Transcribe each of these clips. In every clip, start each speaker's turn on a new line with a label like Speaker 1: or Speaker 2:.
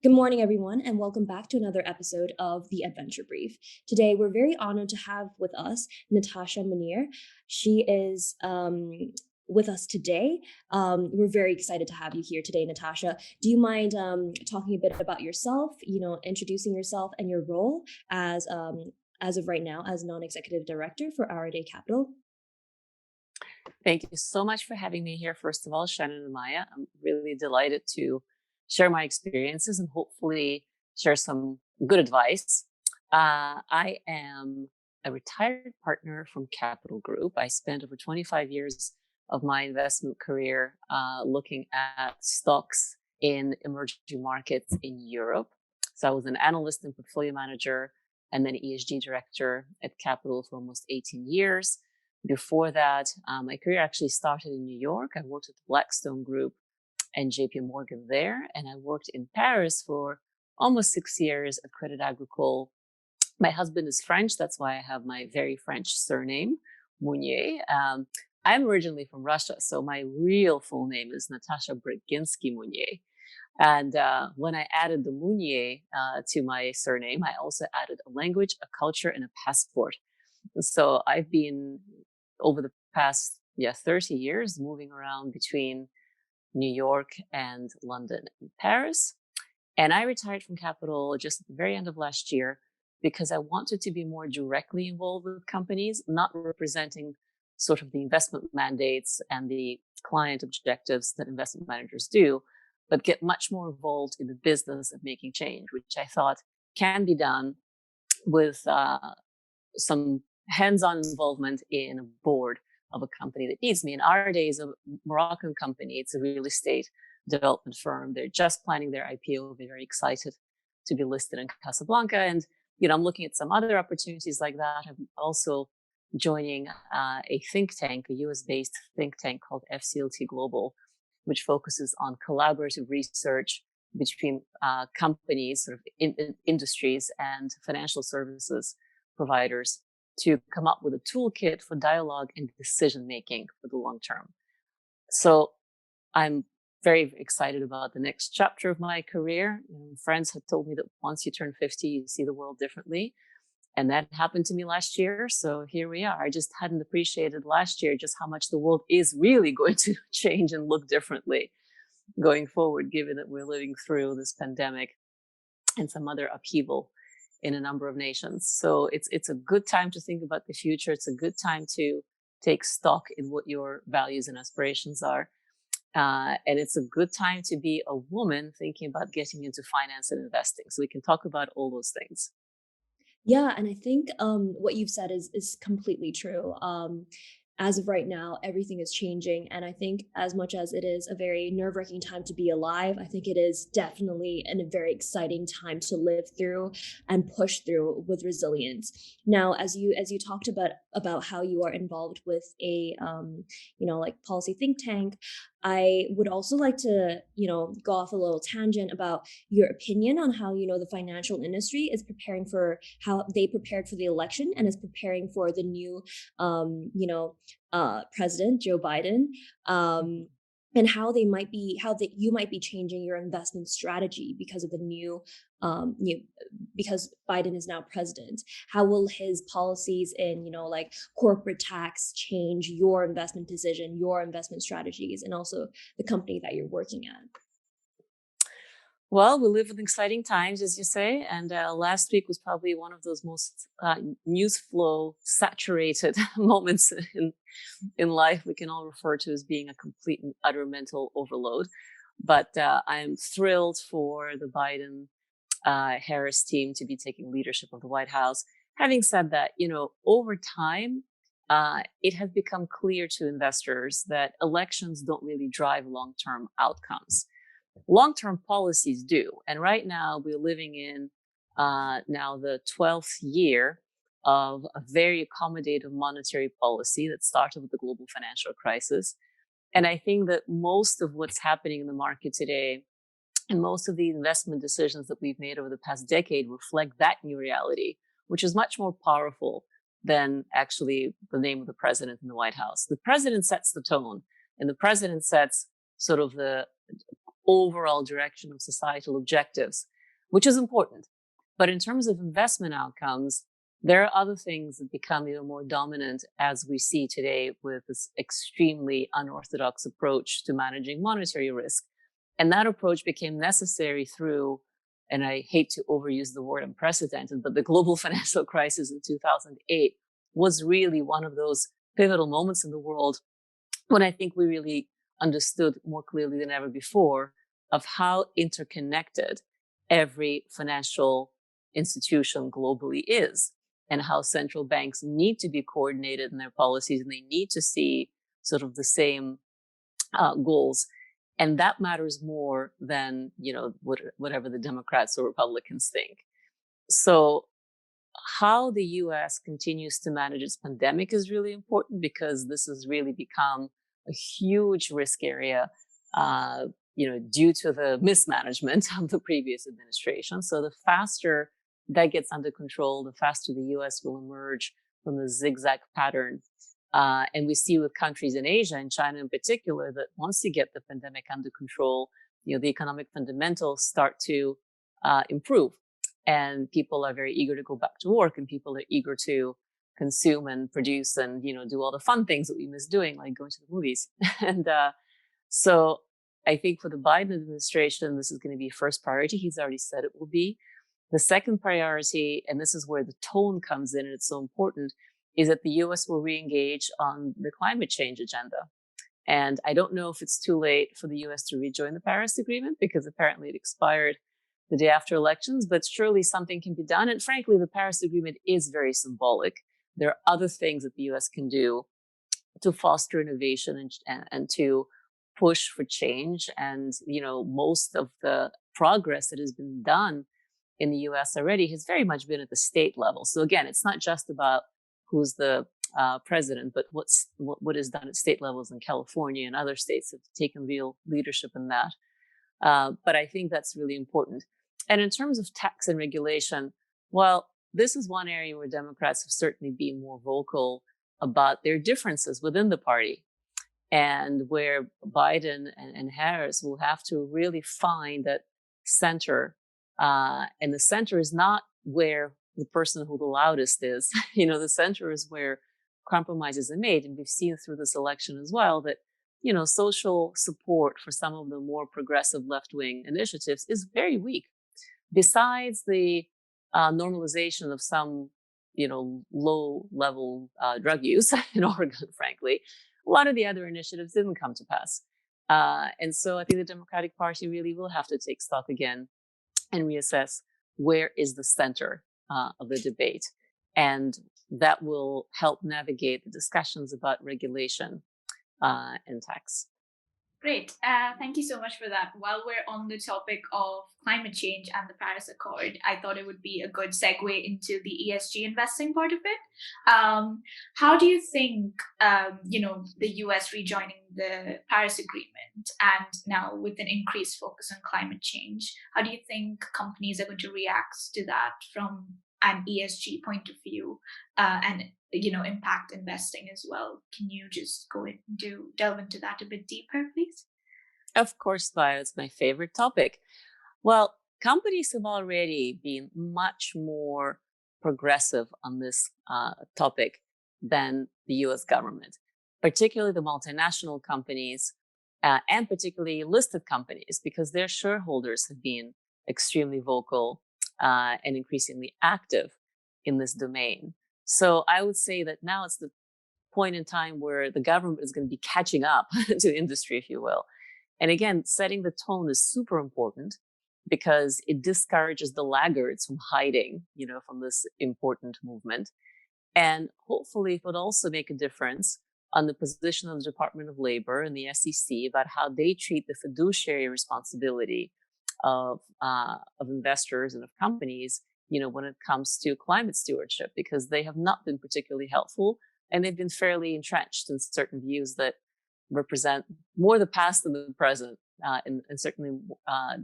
Speaker 1: Good morning, everyone, and welcome back to another episode of the Adventure Brief. Today, we're very honored to have with us Natasha Mounier. She is with us today. We're very excited to have you here today, Natasha. Do you mind talking a bit about yourself? Introducing yourself and your role as of right now as non-executive director for Our Day Capital.
Speaker 2: Thank you so much for having me here. First of all, Shannon and Maya, I'm really delighted to share my experiences and hopefully share some good advice. I am a retired partner from Capital Group. I spent over 25 years of my investment career looking at stocks in emerging markets in Europe. So I was an analyst and portfolio manager and then ESG director at Capital for almost 18 years. Before that, my career actually started in New York. I worked at the Blackstone Group and JP Morgan there, and I worked in Paris for almost 6 years at Credit Agricole. My husband is French, that's why I have my very French surname, Mounier. I'm originally from Russia, so my real full name is Natasha Braginsky Mounier. And when I added the Mounier to my surname, I also added a language, a culture, and a passport. So I've been, over the past 30 years, moving around between New York and London and Paris. And I retired from Capital just at the very end of last year because I wanted to be more directly involved with companies, not representing sort of the investment mandates and the client objectives that investment managers do, but get much more involved in the business of making change, which I thought can be done with some hands-on involvement in a board of a company that needs me. In Our Day is a Moroccan company. It's a real estate development firm. They're just planning their IPO. They're very excited to be listed in Casablanca. And, I'm looking at some other opportunities like that. I'm also joining a think tank, a US-based think tank called FCLTGlobal, which focuses on collaborative research between companies, sort of industries and financial services providers to come up with a toolkit for dialogue and decision making for the long term. So I'm very excited about the next chapter of my career. Friends have told me that once you turn 50, you see the world differently. And that happened to me last year. So here we are. I just hadn't appreciated last year just how much the world is really going to change and look differently going forward, given that we're living through this pandemic and some other upheaval in a number of nations. So it's a good time to think about the future. It's a good time to take stock in what your values and aspirations are. And it's a good time to be a woman thinking about getting into finance and investing. So we can talk about all those things.
Speaker 1: Yeah, and I think what you've said is completely true. As of right now, everything is changing. And I think as much as it is a very nerve-wracking time to be alive, I think it is definitely a very exciting time to live through and push through with resilience. Now, as you talked about how you are involved with a policy think tank, I would also like to, go off a little tangent about your opinion on how, the financial industry is preparing for how they prepared for the election and is preparing for the new, President Joe Biden, and how you might be changing your investment strategy because of the new, because Biden is now president. How will his policies in, corporate tax change your investment decision, your investment strategies, and also the company that you're working at?
Speaker 2: Well, we live in exciting times, as you say, and last week was probably one of those most news flow saturated moments in life we can all refer to as being a complete and utter mental overload. But I'm thrilled for the Biden Harris team to be taking leadership of the White House. Having said that, over time, it has become clear to investors that elections don't really drive long-term outcomes. Long-term policies do. And right now we're living in now the 12th year of a very accommodative monetary policy that started with the global financial crisis. And I think that most of what's happening in the market today and most of the investment decisions that we've made over the past decade reflect that new reality, which is much more powerful than actually the name of the president in the White House. The president sets the tone, and the president sets sort of the overall direction of societal objectives. which is important. But in terms of investment outcomes, there are other things that become even more dominant, as we see today with this extremely unorthodox approach to managing monetary risk. And that approach became necessary through, and I hate to overuse the word unprecedented, but the global financial crisis in 2008 was really one of those pivotal moments in the world when I think we really understood more clearly than ever before of how interconnected every financial institution globally is, and how central banks need to be coordinated in their policies, and they need to see sort of the same goals. And that matters more than, whatever the Democrats or Republicans think. So how the US continues to manage its pandemic is really important, because this has really become a huge risk area, due to the mismanagement of the previous administration. So the faster that gets under control, the faster the US will emerge from the zigzag pattern. And we see with countries in Asia and China in particular that once you get the pandemic under control, the economic fundamentals start to improve, and people are very eager to go back to work, and people are eager to consume and produce and do all the fun things that we miss doing, like going to the movies. And so I think for the Biden administration, this is going to be first priority. He's already said it will be. The second priority, and this is where the tone comes in, and it's so important, is that the US will re-engage on the climate change agenda. And I don't know if it's too late for the US to rejoin the Paris Agreement, because apparently it expired the day after elections, but surely something can be done. And frankly, the Paris Agreement is very symbolic. There are other things that the US can do to foster innovation and to push for change. And, most of the progress that has been done in the US already has very much been at the state level. So again, it's not just about who's the president, but what is done at state levels in California, and other states have taken real leadership in that. But I think that's really important. And in terms of tax and regulation, well, this is one area where Democrats have certainly been more vocal about their differences within the party, and where Biden and Harris will have to really find that center. And the center is not where the person who the loudest is. The center is where compromises are made. And we've seen through this election as well that, social support for some of the more progressive left-wing initiatives is very weak. Besides the normalization of some, low-level drug use in Oregon, frankly, a lot of the other initiatives didn't come to pass. And so I think the Democratic Party really will have to take stock again and reassess where is the center of the debate. And that will help navigate the discussions about regulation and tax.
Speaker 3: Great. Thank you so much for that. While we're on the topic of climate change and the Paris Accord, I thought it would be a good segue into the ESG investing part of it. How do you think, the US rejoining the Paris Agreement, and now with an increased focus on climate change, how do you think companies are going to react to that from an ESG point of view, and impact investing as well? Can you just delve into that a bit deeper, please?
Speaker 2: Of course, Vio, it's my favorite topic. Well, companies have already been much more progressive on this topic than the US government, particularly the multinational companies, and particularly listed companies, because their shareholders have been extremely vocal and increasingly active in this domain. So I would say that now it's the point in time where the government is going to be catching up to industry, if you will. And again, setting the tone is super important, because it discourages the laggards from hiding, from this important movement. And hopefully it would also make a difference on the position of the Department of Labor and the SEC about how they treat the fiduciary responsibility of investors and of companies, when it comes to climate stewardship, because they have not been particularly helpful, and they've been fairly entrenched in certain views that represent more the past than the present, and certainly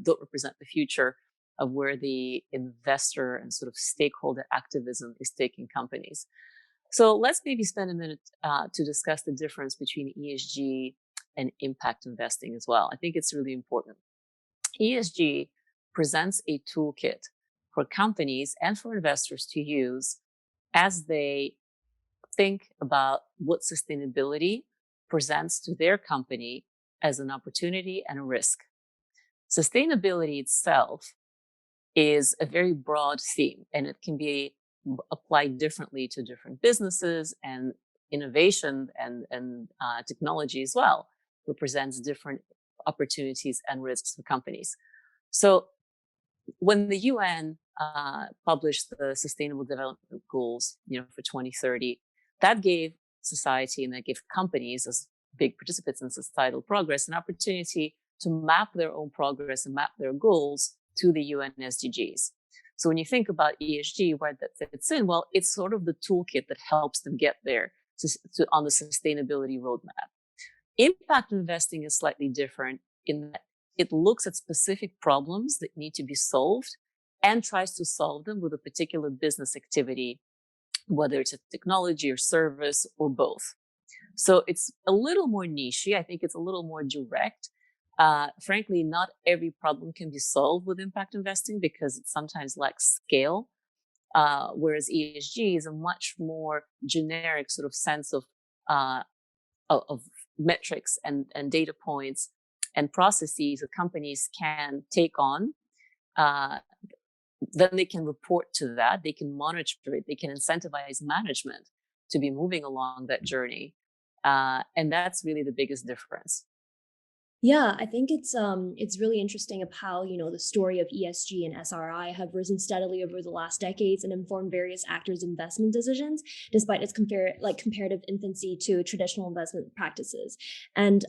Speaker 2: don't represent the future of where the investor and sort of stakeholder activism is taking companies. So let's maybe spend a minute to discuss the difference between ESG and impact investing as well. I think it's really important. ESG presents a toolkit for companies and for investors to use as they think about what sustainability presents to their company as an opportunity and a risk. Sustainability itself is a very broad theme, and it can be applied differently to different businesses, and innovation and technology as well represents different opportunities and risks for companies. So when the UN published the Sustainable Development Goals, for 2030, that gave society and that gave companies as big participants in societal progress an opportunity to map their own progress and map their goals to the UN SDGs. So when you think about ESG, where that fits in, well, it's sort of the toolkit that helps them get there on the sustainability roadmap. Impact investing is slightly different in that it looks at specific problems that need to be solved and tries to solve them with a particular business activity, whether it's a technology or service or both. So it's a little more niche-y. I think it's a little more direct. Frankly, not every problem can be solved with impact investing because it sometimes lacks scale. Whereas ESG is a much more generic sort of sense of metrics and data points and processes that companies can take on. Then they can report to that, they can monitor it, they can incentivize management to be moving along that journey. And that's really the biggest difference.
Speaker 1: Yeah, I think it's really interesting of how, the story of ESG and SRI have risen steadily over the last decades and informed various actors' investment decisions, despite its comparative infancy to traditional investment practices. And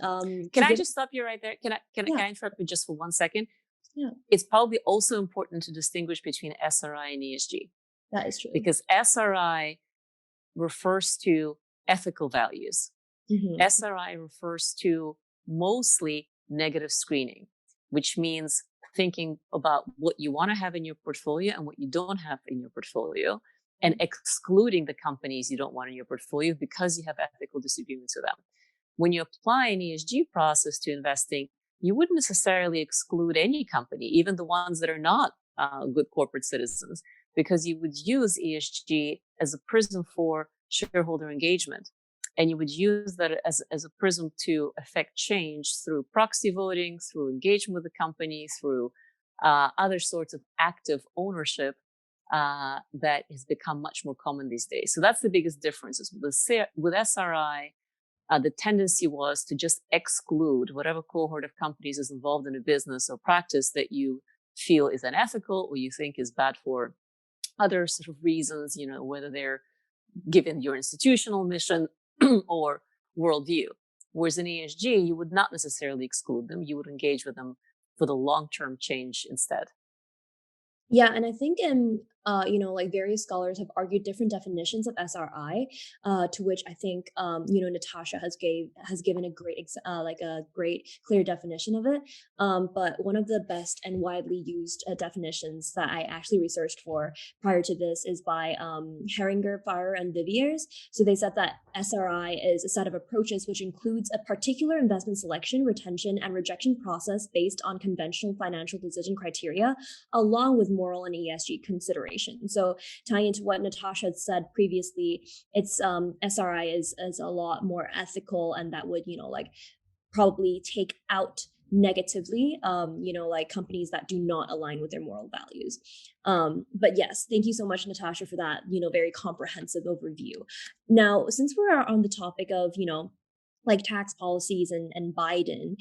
Speaker 2: can I just stop you right there? Can I interrupt you just for 1 second?
Speaker 1: Yeah.
Speaker 2: It's probably also important to distinguish between SRI and ESG.
Speaker 1: That is true.
Speaker 2: Because SRI refers to ethical values.
Speaker 1: Mm-hmm.
Speaker 2: SRI refers to mostly negative screening, which means thinking about what you want to have in your portfolio and what you don't have in your portfolio, and excluding the companies you don't want in your portfolio because you have ethical disagreements with them. When you apply an ESG process to investing, you wouldn't necessarily exclude any company, even the ones that are not good corporate citizens, because you would use ESG as a prism for shareholder engagement. And you would use that as a prism to affect change through proxy voting, through engagement with the company, through other sorts of active ownership that has become much more common these days. So that's the biggest difference. With SRI, the tendency was to just exclude whatever cohort of companies is involved in a business or practice that you feel is unethical or you think is bad for other sort of reasons, whether they're given your institutional mission or worldview. Whereas in ESG, you would not necessarily exclude them. You would engage with them for the long-term change instead.
Speaker 1: Yeah, and I think various scholars have argued different definitions of SRI, to which I think Natasha has given a great clear definition of it. But one of the best and widely used definitions that I actually researched for prior to this is by Heringer, Farrer, and Viviers. So they said that SRI is a set of approaches which includes a particular investment selection, retention, and rejection process based on conventional financial decision criteria, along with moral and ESG considerations. So tying into what Natasha had said previously, it's SRI is a lot more ethical, and that would probably take out negatively companies that do not align with their moral values. But yes, thank you so much, Natasha, for that very comprehensive overview. Now, since we're on the topic of tax policies and Biden,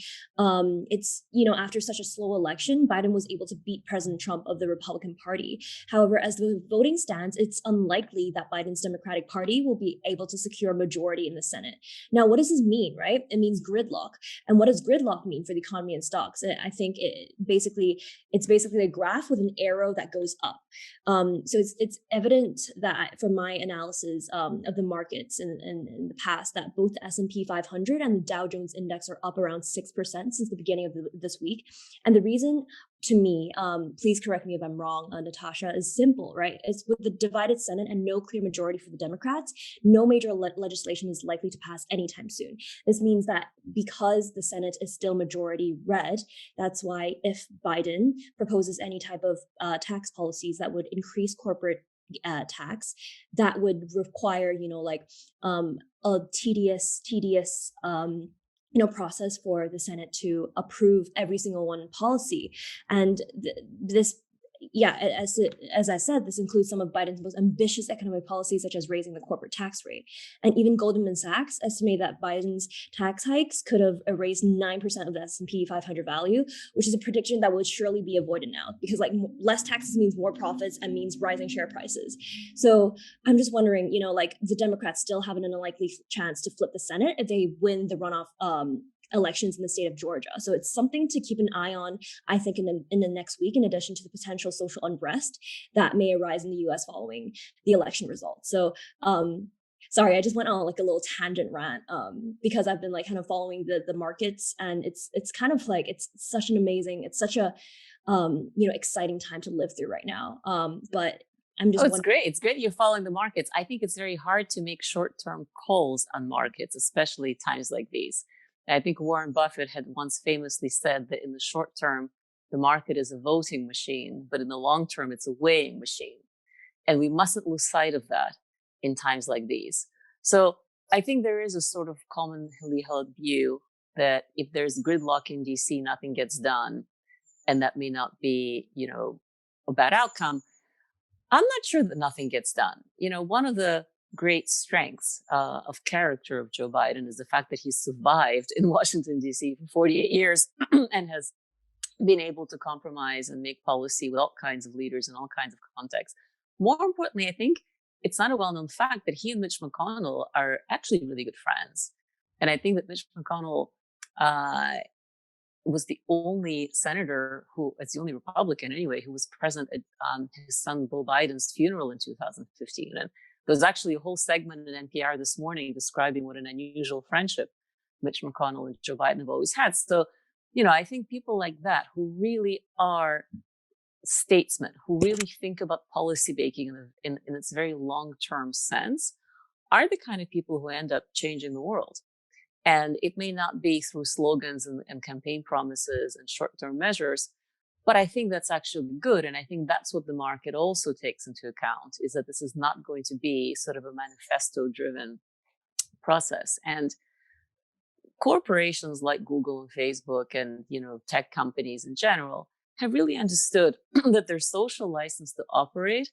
Speaker 1: it's, after such a slow election, Biden was able to beat President Trump of the Republican Party. However, as the voting stands, it's unlikely that Biden's Democratic Party will be able to secure a majority in the Senate. Now, what does this mean, right? It means gridlock. And what does gridlock mean for the economy and stocks? I think it's basically a graph with an arrow that goes up. So it's evident that from my analysis of the markets in the past, that both the S&P 500 500 and the Dow Jones index are up around 6% since the beginning of this week. And the reason, to me, please correct me if I'm wrong, Natasha, is simple, right? It's with the divided Senate and no clear majority for the Democrats, no major legislation is likely to pass anytime soon. This means that because the Senate is still majority red, that's why if Biden proposes any type of tax policies that would increase corporate tax, that would require, a tedious process for the Senate to approve every single one policy. And this, as I said, this includes some of Biden's most ambitious economic policies, such as raising the corporate tax rate. And even Goldman Sachs estimate that Biden's tax hikes could have erased 9% of the S&P 500 value, which is a prediction that would surely be avoided now, because less taxes means more profits and means rising share prices. So I'm just wondering, the Democrats still have an unlikely chance to flip the Senate if they win the runoff elections in the state of Georgia. So it's something to keep an eye on, I think, in the next week, in addition to the potential social unrest that may arise in the US following the election results. So sorry, I just went on a little tangent rant because I've been kind of following the markets, and it's kind of it's such a exciting time to live through right now. But I'm just
Speaker 2: it's great. It's great you're following the markets. I think it's very hard to make short-term calls on markets, especially times like these. I think Warren Buffett had once famously said that in the short term, the market is a voting machine, but in the long term, it's a weighing machine. And we mustn't lose sight of that in times like these. So I think there is a sort of commonly held view that if there's gridlock in DC, nothing gets done. And that may not be, a bad outcome. I'm not sure that nothing gets done. One of the great strengths of character of Joe Biden is the fact that he's survived in Washington, D.C. for 48 years and has been able to compromise and make policy with all kinds of leaders in all kinds of contexts. More importantly, I think it's not a well-known fact that he and Mitch McConnell are actually really good friends. And I think that Mitch McConnell was the only senator it's the only Republican anyway, who was present at his son Beau Biden's funeral in 2015. And there was actually a whole segment in NPR this morning describing what an unusual friendship Mitch McConnell and Joe Biden have always had. So, I think people like that who really are statesmen, who really think about policy making in its very long-term sense, are the kind of people who end up changing the world. And it may not be through slogans and campaign promises and short-term measures, but I think that's actually good. And I think that's what the market also takes into account, is that this is not going to be sort of a manifesto-driven process. And corporations like Google and Facebook and, tech companies in general have really understood that their social license to operate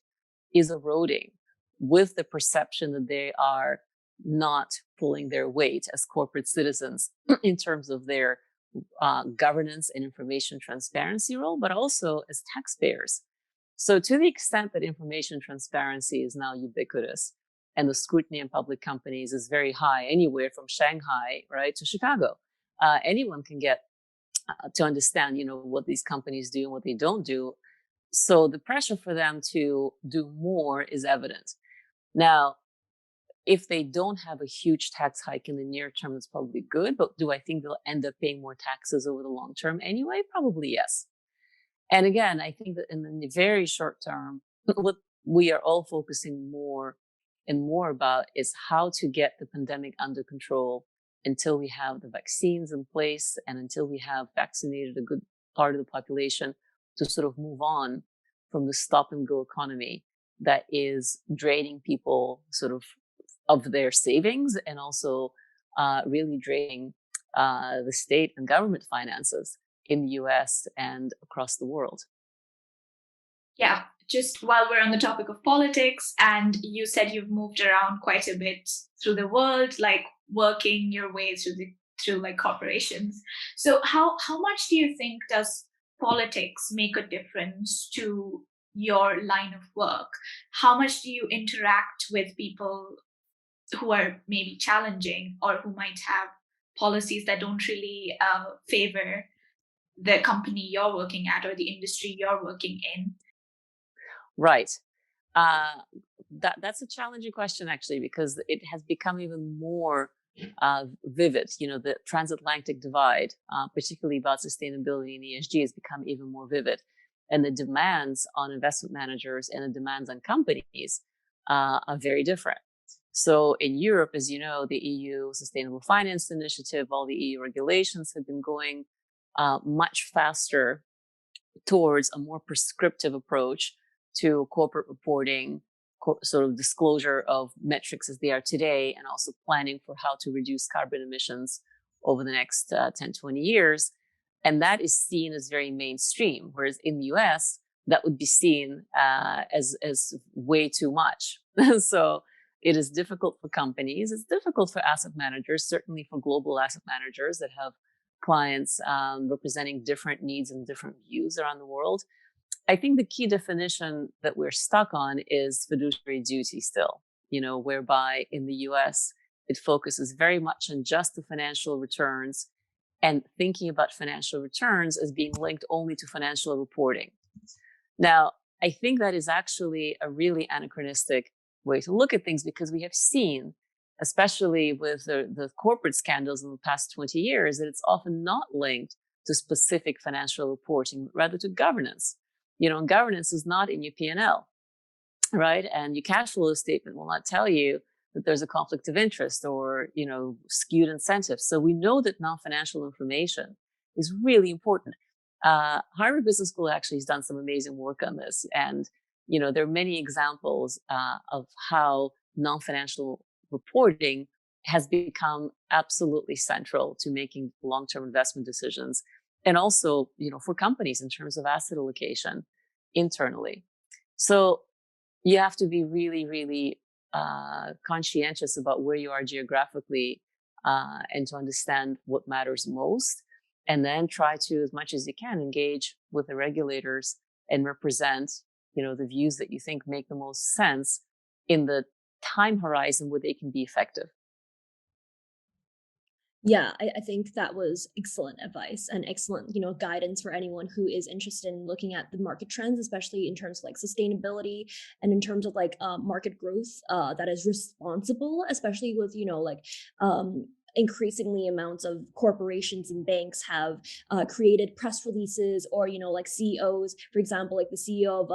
Speaker 2: is eroding with the perception that they are not pulling their weight as corporate citizens in terms of their governance and information transparency role, but also as taxpayers. So to the extent that information transparency is now ubiquitous and the scrutiny in public companies is very high, anywhere from Shanghai, right, to Chicago, anyone can get to understand, what these companies do and what they don't do. So the pressure for them to do more is evident. Now, if they don't have a huge tax hike in the near term, it's probably good. But do I think they'll end up paying more taxes over the long term anyway? Probably yes. And again, I think that in the very short term, what we are all focusing more and more about is how to get the pandemic under control until we have the vaccines in place and until we have vaccinated a good part of the population to sort of move on from the stop and go economy that is draining people sort of their savings and also really draining the state and government finances in the US and across the world.
Speaker 3: Yeah, just while we're on the topic of politics, and you said you've moved around quite a bit through the world, working your way through corporations. So how much do you think does politics make a difference to your line of work? How much do you interact with people who are maybe challenging or who might have policies that don't really favor the company you're working at or the industry you're working in?
Speaker 2: Right. That's a challenging question, actually, because it has become even more vivid. The transatlantic divide, particularly about sustainability and ESG, has become even more vivid. And the demands on investment managers and the demands on companies are very different. So in Europe, as you know, the EU Sustainable Finance Initiative, all the EU regulations have been going much faster towards a more prescriptive approach to corporate reporting, sort of disclosure of metrics as they are today, and also planning for how to reduce carbon emissions over the next 10, 20 years. And that is seen as very mainstream, whereas in the US, that would be seen as way too much. So it is difficult for companies. It's difficult for asset managers, certainly for global asset managers that have clients representing different needs and different views around the world. I think the key definition that we're stuck on is fiduciary duty still, whereby in the US, it focuses very much on just the financial returns and thinking about financial returns as being linked only to financial reporting. Now, I think that is actually a really anachronistic way to look at things, because we have seen, especially with the corporate scandals in the past 20 years, that it's often not linked to specific financial reporting, but rather to governance. And governance is not in your P&L, right? And your cash flow statement will not tell you that there's a conflict of interest or, skewed incentives. So we know that non-financial information is really important. Harvard Business School actually has done some amazing work on this. And, there are many examples of how non-financial reporting has become absolutely central to making long-term investment decisions. And also, for companies in terms of asset allocation internally. So you have to be really, really conscientious about where you are geographically and to understand what matters most. And then try to, as much as you can, engage with the regulators and represent, the views that you think make the most sense in the time horizon where they can be effective.
Speaker 1: Yeah, I think that was excellent advice and excellent, guidance for anyone who is interested in looking at the market trends, especially in terms of like sustainability and in terms of like market growth that is responsible, especially with, increasingly amounts of corporations and banks have created press releases or like CEOs, for example, like the CEO of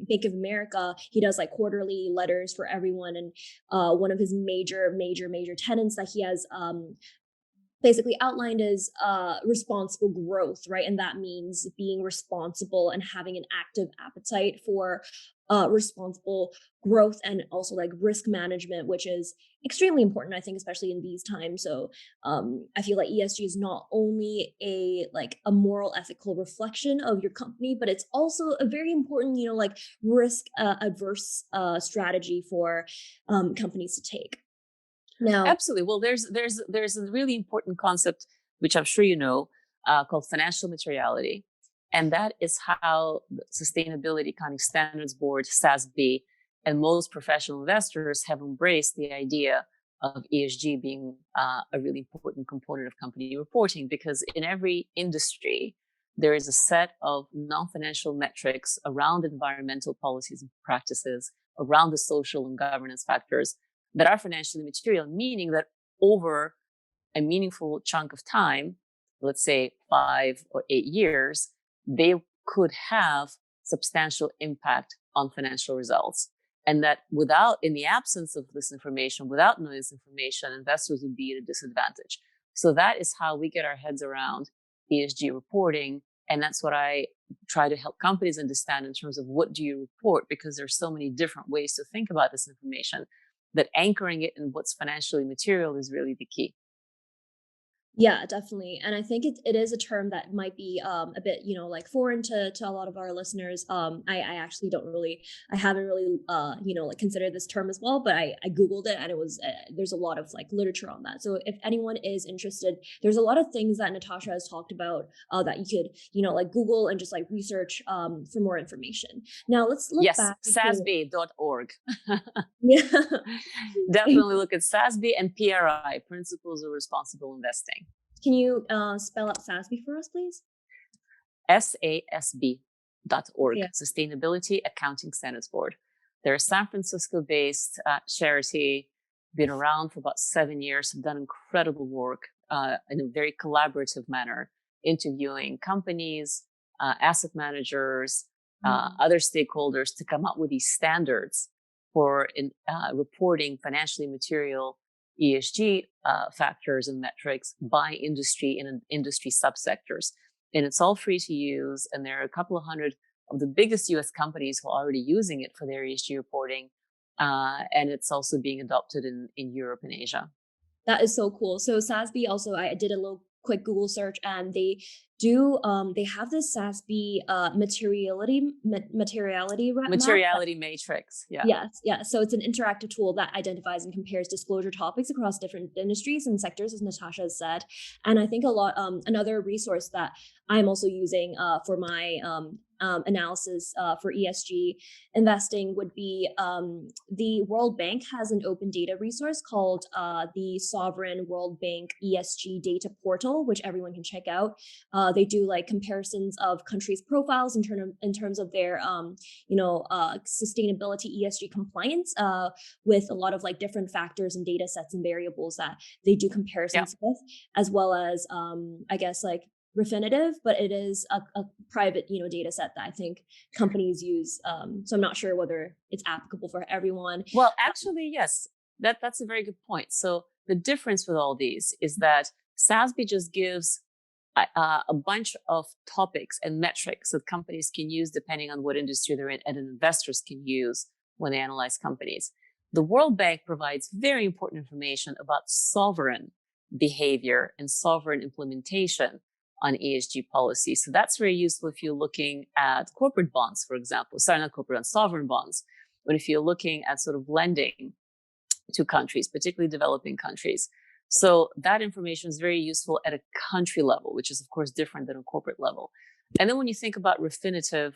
Speaker 1: Bank of America, he does like quarterly letters for everyone, and one of his major tenets that he has basically outlined as responsible growth, right? And that means being responsible and having an active appetite for responsible growth and also like risk management, which is extremely important, I think, especially in these times. So I feel like ESG is not only a moral, ethical reflection of your company, but it's also a very important, like risk adverse strategy for companies to take. Now,
Speaker 2: absolutely. Well, there's a really important concept, which I'm sure you know, called financial materiality. And that is how the Sustainability Accounting Standards Board, SASB, and most professional investors have embraced the idea of ESG being a really important component of company reporting, because in every industry, there is a set of non-financial metrics around environmental policies and practices, around the social and governance factors that are financially material, meaning that over a meaningful chunk of time, let's say 5 or 8 years, they could have substantial impact on financial results. And that in the absence of this information, without knowing this information, investors would be at a disadvantage. So that is how we get our heads around ESG reporting. And that's what I try to help companies understand in terms of what do you report, because there's so many different ways to think about this information, that anchoring it in what's financially material is really the key.
Speaker 1: Yeah, definitely. And I think it is a term that might be a bit, like foreign to a lot of our listeners. I actually I haven't really, like considered this term as well, but I Googled it, and it was, there's a lot of like literature on that. So if anyone is interested, there's a lot of things that Natasha has talked about that you could, like Google and just like research for more information. Now let's look back.
Speaker 2: SASB.org.
Speaker 1: Yeah.
Speaker 2: Definitely look at SASB and PRI, Principles of Responsible Investing.
Speaker 1: Can you spell out SASB for us, please?
Speaker 2: SASB.org,
Speaker 1: Yeah.
Speaker 2: Sustainability Accounting Standards Board. They're a San Francisco-based charity been around for about 7 years, have done incredible work in a very collaborative manner, interviewing companies, asset managers, other stakeholders to come up with these standards for reporting financially material ESG factors and metrics by industry and industry subsectors. And it's all free to use. And there are a couple of hundred of the biggest US companies who are already using it for their ESG reporting. And it's also being adopted in Europe and Asia.
Speaker 1: That is so cool. So SASB also, I did a little quick Google search, and they do they have this SASB materiality
Speaker 2: matrix. Yeah.
Speaker 1: Yes, yeah. So it's an interactive tool that identifies and compares disclosure topics across different industries and sectors, as Natasha has said. And I think another resource that I'm also using for my analysis for ESG investing would be the World Bank has an open data resource called the Sovereign World Bank ESG Data Portal, which everyone can check out. They do like comparisons of countries' profiles in terms of their sustainability ESG compliance with a lot of like different factors and data sets and variables that they do comparisons with, as well as I guess like Refinitiv, but it is a private data set that I think companies use. So I'm not sure whether it's applicable for everyone.
Speaker 2: Well, actually, yes, that's a very good point. So the difference with all these is that SASB just gives a bunch of topics and metrics that companies can use depending on what industry they're in, and investors can use when they analyze companies. The World Bank provides very important information about sovereign behavior and sovereign implementation on ESG policy. So that's very useful if you're looking at corporate bonds, for example. Sorry, not corporate bonds, sovereign bonds. But if you're looking at sort of lending to countries, particularly developing countries. So that information is very useful at a country level, which is of course different than a corporate level. And then when you think about Refinitiv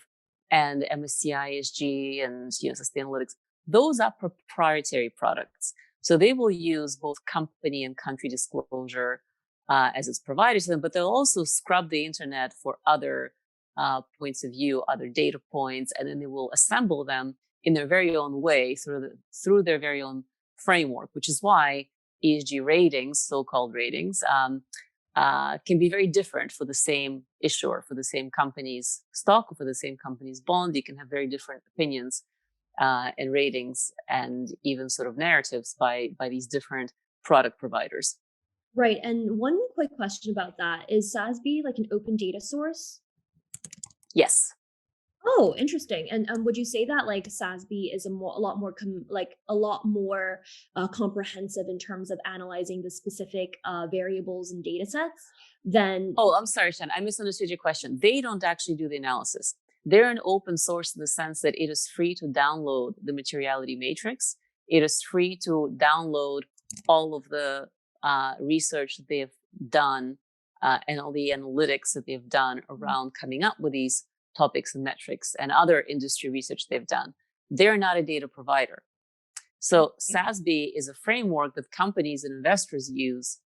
Speaker 2: and MSCI ESG and Sustainalytics, those are proprietary products. So they will use both company and country disclosure as it's provided to them, but they'll also scrub the internet for other points of view, other data points, and then they will assemble them in their very own way through their very own framework, which is why ESG ratings, so-called ratings, can be very different for the same issuer, for the same company's stock, or for the same company's bond. You can have very different opinions and ratings and even sort of narratives by these different product providers.
Speaker 1: Right. And one quick question about that, is SASB like an open data source?
Speaker 2: Yes.
Speaker 1: Oh, interesting. And would you say that like SASB is a lot more comprehensive in terms of analyzing the specific variables and data sets than?
Speaker 2: Oh, I'm sorry, Shen. I misunderstood your question. They don't actually do the analysis. They're an open source in the sense that it is free to download the materiality matrix. It is free to download all of the research that they've done and all the analytics that they've done around coming up with these topics and metrics and other industry research they've done. They're not a data provider. So SASB is a framework that companies and investors use.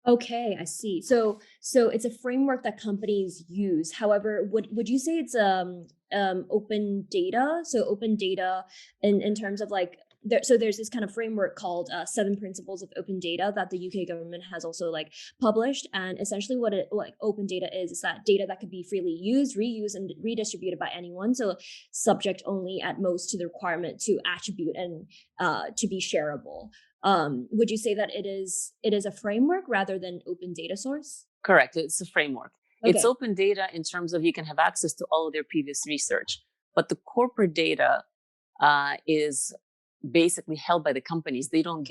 Speaker 1: Okay, I see. So it's a framework that companies use. However, would you say it's open data? So open data in terms of like there's this kind of framework called 7 Principles of Open Data that the UK government has also like published. And essentially what open data is that data that could be freely used, reused, and redistributed by anyone. So subject only at most to the requirement to attribute and to be shareable. Would you say that it is a framework rather than open data source?
Speaker 2: Correct. It's a framework. Okay. It's open data in terms of you can have access to all of their previous research, but the corporate data is basically held by the companies. They don't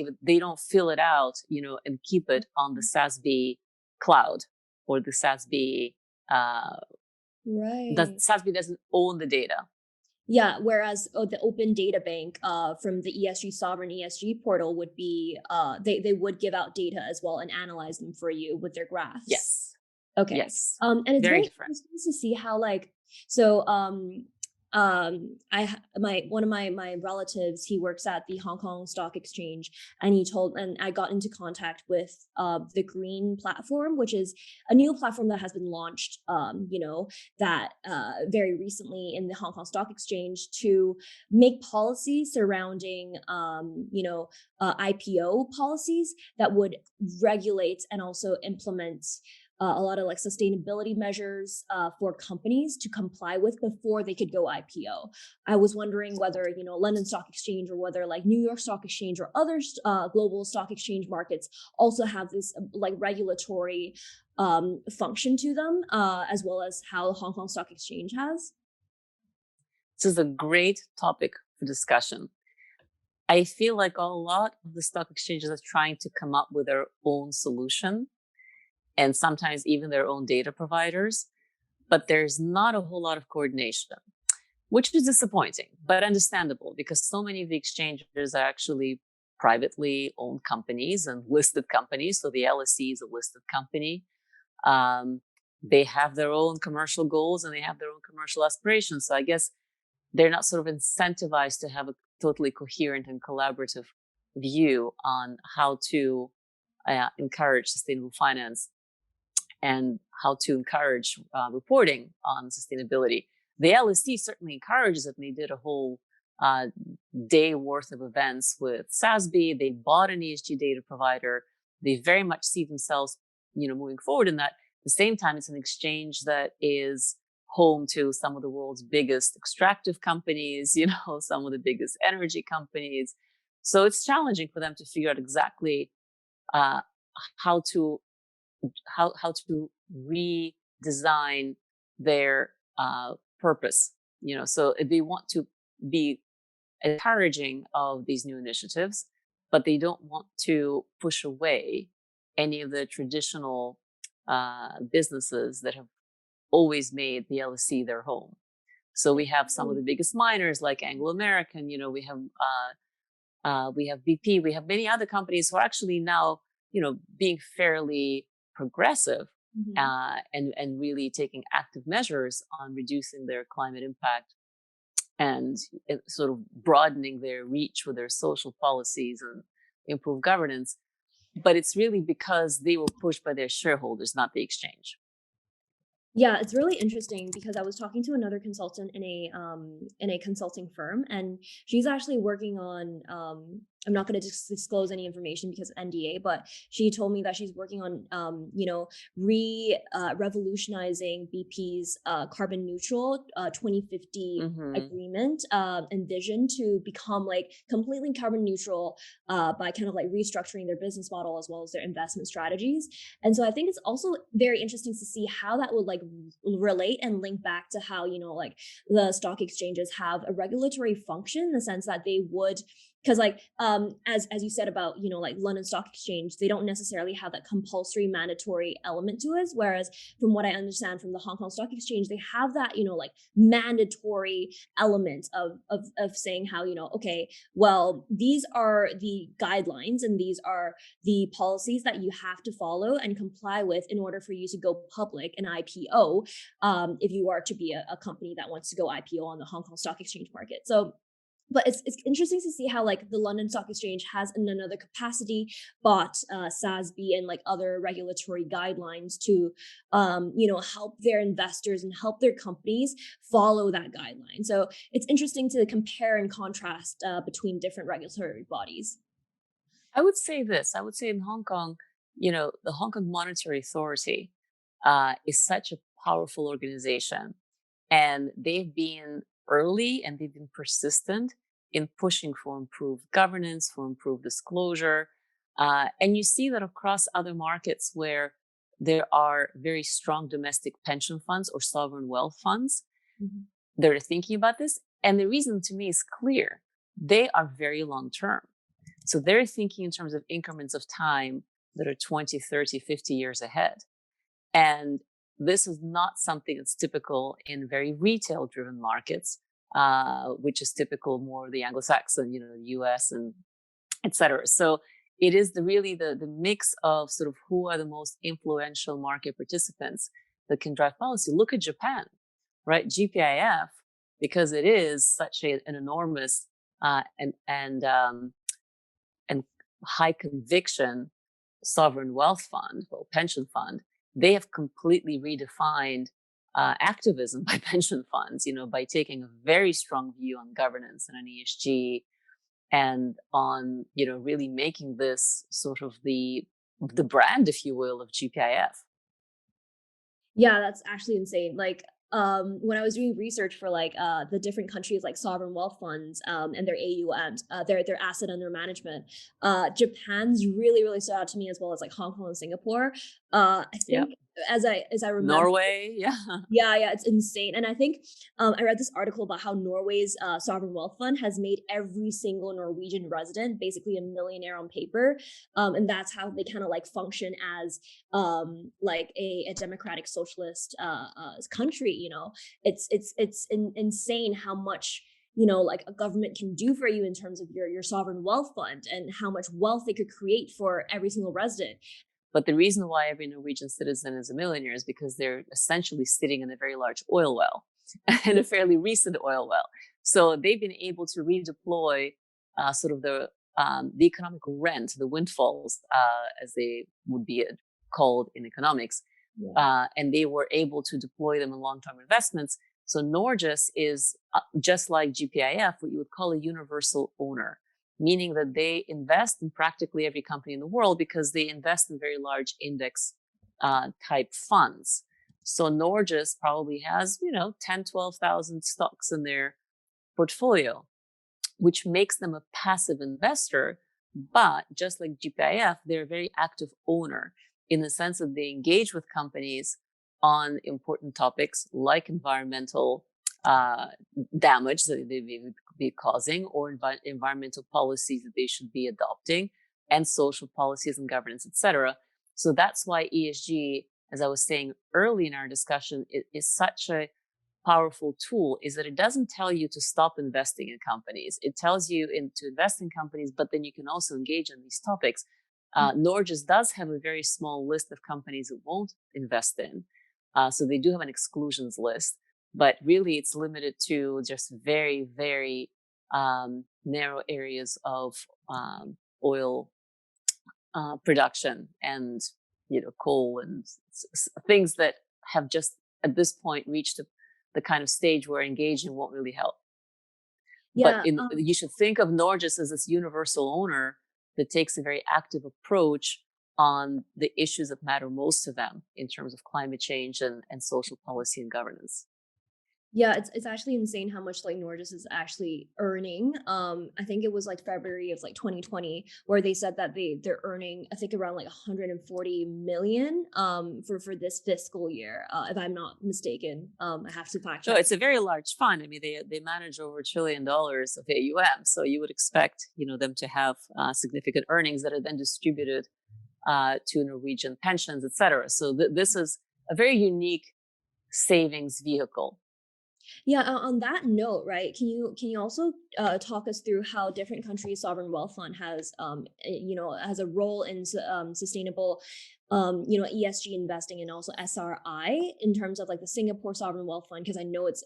Speaker 2: fill it out, and keep it on the SASB cloud or the SASB.
Speaker 1: Right.
Speaker 2: The SASB doesn't own the data.
Speaker 1: Yeah, whereas the Open Data Bank from the ESG Sovereign ESG portal would be, they would give out data as well and analyze them for you with their graphs.
Speaker 2: Yes.
Speaker 1: Okay.
Speaker 2: Yes.
Speaker 1: And it's
Speaker 2: very
Speaker 1: very
Speaker 2: different
Speaker 1: interesting to see how One of my relatives, he works at the Hong Kong Stock Exchange, and I got into contact with the Green platform, which is a new platform that has been launched, that very recently in the Hong Kong Stock Exchange to make policies surrounding, IPO policies that would regulate and also implement a lot of like sustainability measures for companies to comply with before they could go IPO. I was wondering whether, London Stock Exchange or whether like New York Stock Exchange or other global stock exchange markets also have this like regulatory function to them, as well as how the Hong Kong Stock Exchange has.
Speaker 2: This is a great topic for discussion. I feel like a lot of the stock exchanges are trying to come up with their own solution, and sometimes even their own data providers, but there's not a whole lot of coordination, which is disappointing, but understandable, because so many of the exchanges are actually privately owned companies and listed companies. So the LSE is a listed company. They have their own commercial goals and they have their own commercial aspirations. So I guess they're not sort of incentivized to have a totally coherent and collaborative view on how to encourage sustainable finance and how to encourage reporting on sustainability. The LSE certainly encourages it, and they did a whole day worth of events with SASB. They bought an ESG data provider. They very much see themselves, moving forward in that. At the same time, it's an exchange that is home to some of the world's biggest extractive companies, some of the biggest energy companies. So it's challenging for them to figure out exactly how to redesign their purpose. So they want to be encouraging of these new initiatives, but they don't want to push away any of the traditional businesses that have always made the LSE their home. So we have some of the biggest miners like Anglo American. We have BP. We have many other companies who are actually now, being fairly progressive, and really taking active measures on reducing their climate impact and sort of broadening their reach with their social policies and improve governance. But it's really because they were pushed by their shareholders, not the exchange.
Speaker 1: Yeah, it's really interesting because I was talking to another consultant in a consulting firm, and she's actually working on I'm not going to disclose any information because of NDA, but she told me that she's working on revolutionizing BP's carbon neutral 2050 agreement and vision to become like completely carbon neutral by kind of like restructuring their business model as well as their investment strategies. And so I think it's also very interesting to see how that would like relate and link back to how, like the stock exchanges have a regulatory function in the sense that they would, because like as you said about like London Stock Exchange, they don't necessarily have that compulsory mandatory element to it, whereas from what I understand from the Hong Kong Stock Exchange, they have that like mandatory element of saying how okay, well, these are the guidelines and these are the policies that you have to follow and comply with in order for you to go public and IPO, if you are to be a company that wants to go IPO on the Hong Kong Stock Exchange market. So but it's interesting to see how like the London Stock Exchange has in another capacity bought SASB and like other regulatory guidelines to help their investors and help their companies follow that guideline. So it's interesting to compare and contrast between different regulatory bodies.
Speaker 2: I would say this. I would say in Hong Kong, the Hong Kong Monetary Authority is such a powerful organization, and they've been early and they've been persistent in pushing for improved governance, for improved disclosure. And you see that across other markets where there are very strong domestic pension funds or sovereign wealth funds that are thinking about this. And the reason to me is clear. They are very long term. So they're thinking in terms of increments of time that are 20, 30, 50 years ahead. And this is not something that's typical in very retail driven markets, which is typical more of the Anglo-Saxon, the US and et cetera. So it is the mix of sort of who are the most influential market participants that can drive policy. Look at Japan, right? GPIF because it is such an enormous and high conviction sovereign wealth fund, well, pension fund. They have completely redefined activism by pension funds, by taking a very strong view on governance and on ESG, and on, really making this sort of the brand, if you will, of GPIF.
Speaker 1: Yeah, that's actually insane. Like, when I was doing research for like the different countries like sovereign wealth funds and their AUMs, their asset under management, Japan's really stood out to me, as well as like Hong Kong and Singapore. I
Speaker 2: Yep.
Speaker 1: think as I remember,
Speaker 2: Norway, yeah.
Speaker 1: yeah, it's insane. And I think I read this article about how Norway's sovereign wealth fund has made every single Norwegian resident basically a millionaire on paper, and that's how they kind of like function as like a democratic socialist country. It's insane how much like a government can do for you in terms of your sovereign wealth fund, and how much wealth they could create for every single resident.
Speaker 2: But the reason why every Norwegian citizen is a millionaire is because they're essentially sitting in a very large oil well and a fairly recent oil well. So they've been able to redeploy sort of the economic rent, the windfalls, as they would be called in economics.
Speaker 1: Yeah.
Speaker 2: And they were able to deploy them in long-term investments. So Norges is just like GPIF, what you would call a universal owner, meaning that they invest in practically every company in the world because they invest in very large index type funds. So Norges probably has, 10, 12,000 stocks in their portfolio, which makes them a passive investor. But just like GPIF, they're a very active owner in the sense that they engage with companies on important topics like environmental damage that they may be causing, or environmental policies that they should be adopting, and social policies and governance, etc. So that's why ESG, as I was saying early in our discussion, is such a powerful tool, is that it doesn't tell you to stop investing in companies. It tells you to invest in companies, but then you can also engage in these topics. Norges does have a very small list of companies it won't invest in. So they do have an exclusions list, but really it's limited to just very, very narrow areas of oil production and, coal and things that have just at this point reached the kind of stage where engaging won't really help.
Speaker 1: Yeah.
Speaker 2: But you should think of Norges as this universal owner that takes a very active approach on the issues that matter most to them in terms of climate change and social policy and governance.
Speaker 1: Yeah, it's actually insane how much like Norges is actually earning. I think it was like February of like 2020 where they said that they're earning, I think, around like 140 million for this fiscal year, if I'm not mistaken. I have to fact
Speaker 2: So
Speaker 1: check.
Speaker 2: it's a very large fund. I mean, they manage over $1 trillion of AUM. So you would expect, them to have significant earnings that are then distributed to Norwegian pensions, etc. So this is a very unique savings vehicle.
Speaker 1: Yeah, on that note, right? Can you also talk us through how different countries' sovereign wealth fund has has a role in sustainable ESG investing, and also SRI in terms of like the Singapore sovereign wealth fund, because I know it's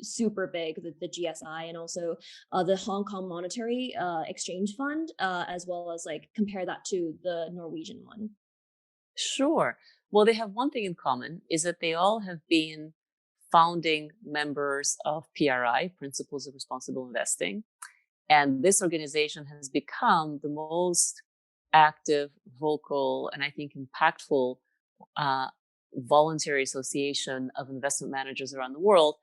Speaker 1: super big, the GSI, and also the Hong Kong monetary exchange fund, as well as like compare that to the Norwegian one.
Speaker 2: Sure. Well, they have one thing in common, is that they all have been founding members of PRI, Principles of Responsible Investing. And this organization has become the most active, vocal, and I think impactful voluntary association of investment managers around the world.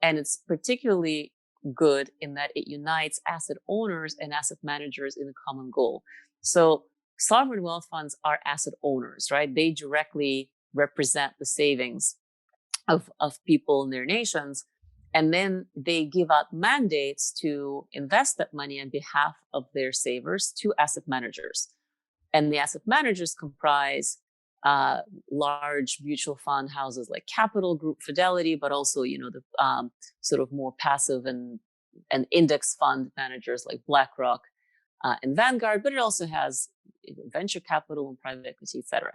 Speaker 2: And it's particularly good in that it unites asset owners and asset managers in a common goal. So sovereign wealth funds are asset owners, right? They directly represent the savings of people in their nations. And then they give out mandates to invest that money on behalf of their savers to asset managers. And the asset managers comprise large mutual fund houses like Capital Group, Fidelity, but also, the sort of more passive and index fund managers like BlackRock and Vanguard, but it also has venture capital and private equity, et cetera.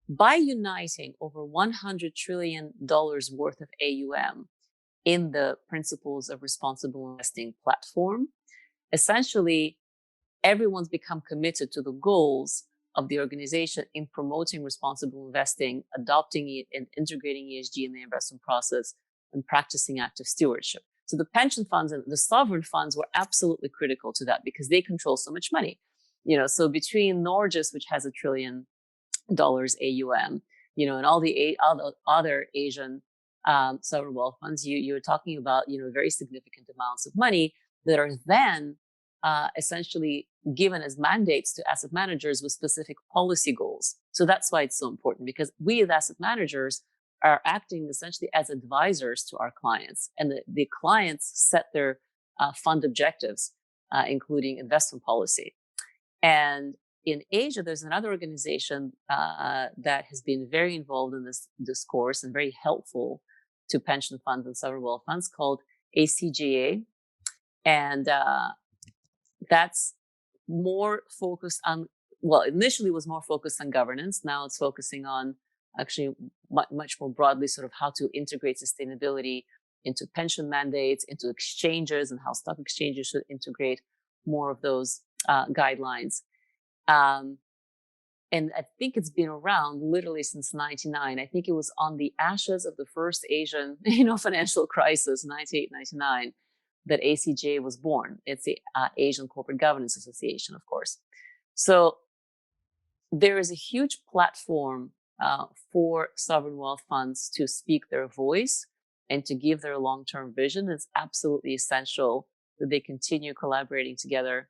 Speaker 2: By uniting over $100 trillion worth of AUM in the Principles of Responsible Investing platform. Essentially, everyone's become committed to the goals of the organization in promoting responsible investing, adopting it and integrating ESG in the investment process, and practicing active stewardship. So the pension funds and the sovereign funds were absolutely critical to that because they control so much money. So between Norges, which has $1 trillion AUM, and all the other Asian sovereign wealth funds, you're talking about, very significant amounts of money that are then essentially given as mandates to asset managers with specific policy goals. So that's why it's so important, because we as asset managers are acting essentially as advisors to our clients, and the clients set their fund objectives, including investment policy. And in Asia, there's another organization that has been very involved in this discourse and very helpful to pension funds and sovereign wealth funds, called ACGA. And that's more focused on, initially was more focused on governance. Now it's focusing on actually much more broadly sort of how to integrate sustainability into pension mandates, into exchanges, and how stock exchanges should integrate more of those guidelines. And I think it's been around literally since 1999. I think it was on the ashes of the first Asian, financial crisis, 98, 99, that ACGA was born. It's the Asian Corporate Governance Association, of course. So there is a huge platform for sovereign wealth funds to speak their voice and to give their long-term vision. It's absolutely essential that they continue collaborating together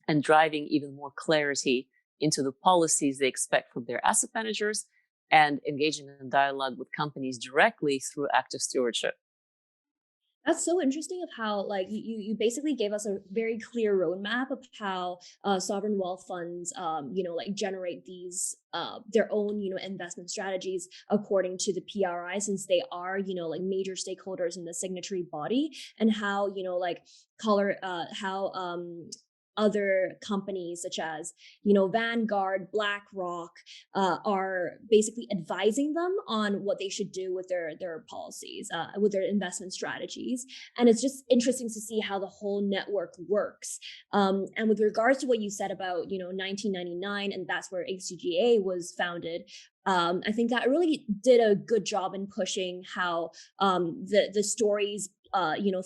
Speaker 2: and driving even more clarity into the policies they expect from their asset managers, and engaging in dialogue with companies directly through active stewardship.
Speaker 1: That's so interesting of how, like, you basically gave us a very clear roadmap of how sovereign wealth funds, generate these their own, investment strategies according to the PRI, since they are, major stakeholders in the signatory body, and how, other companies such as, Vanguard, BlackRock, are basically advising them on what they should do with their policies, with their investment strategies. And it's just interesting to see how the whole network works. And with regards to what you said about, 1999, and that's where ACGA was founded, I think that really did a good job in pushing how the stories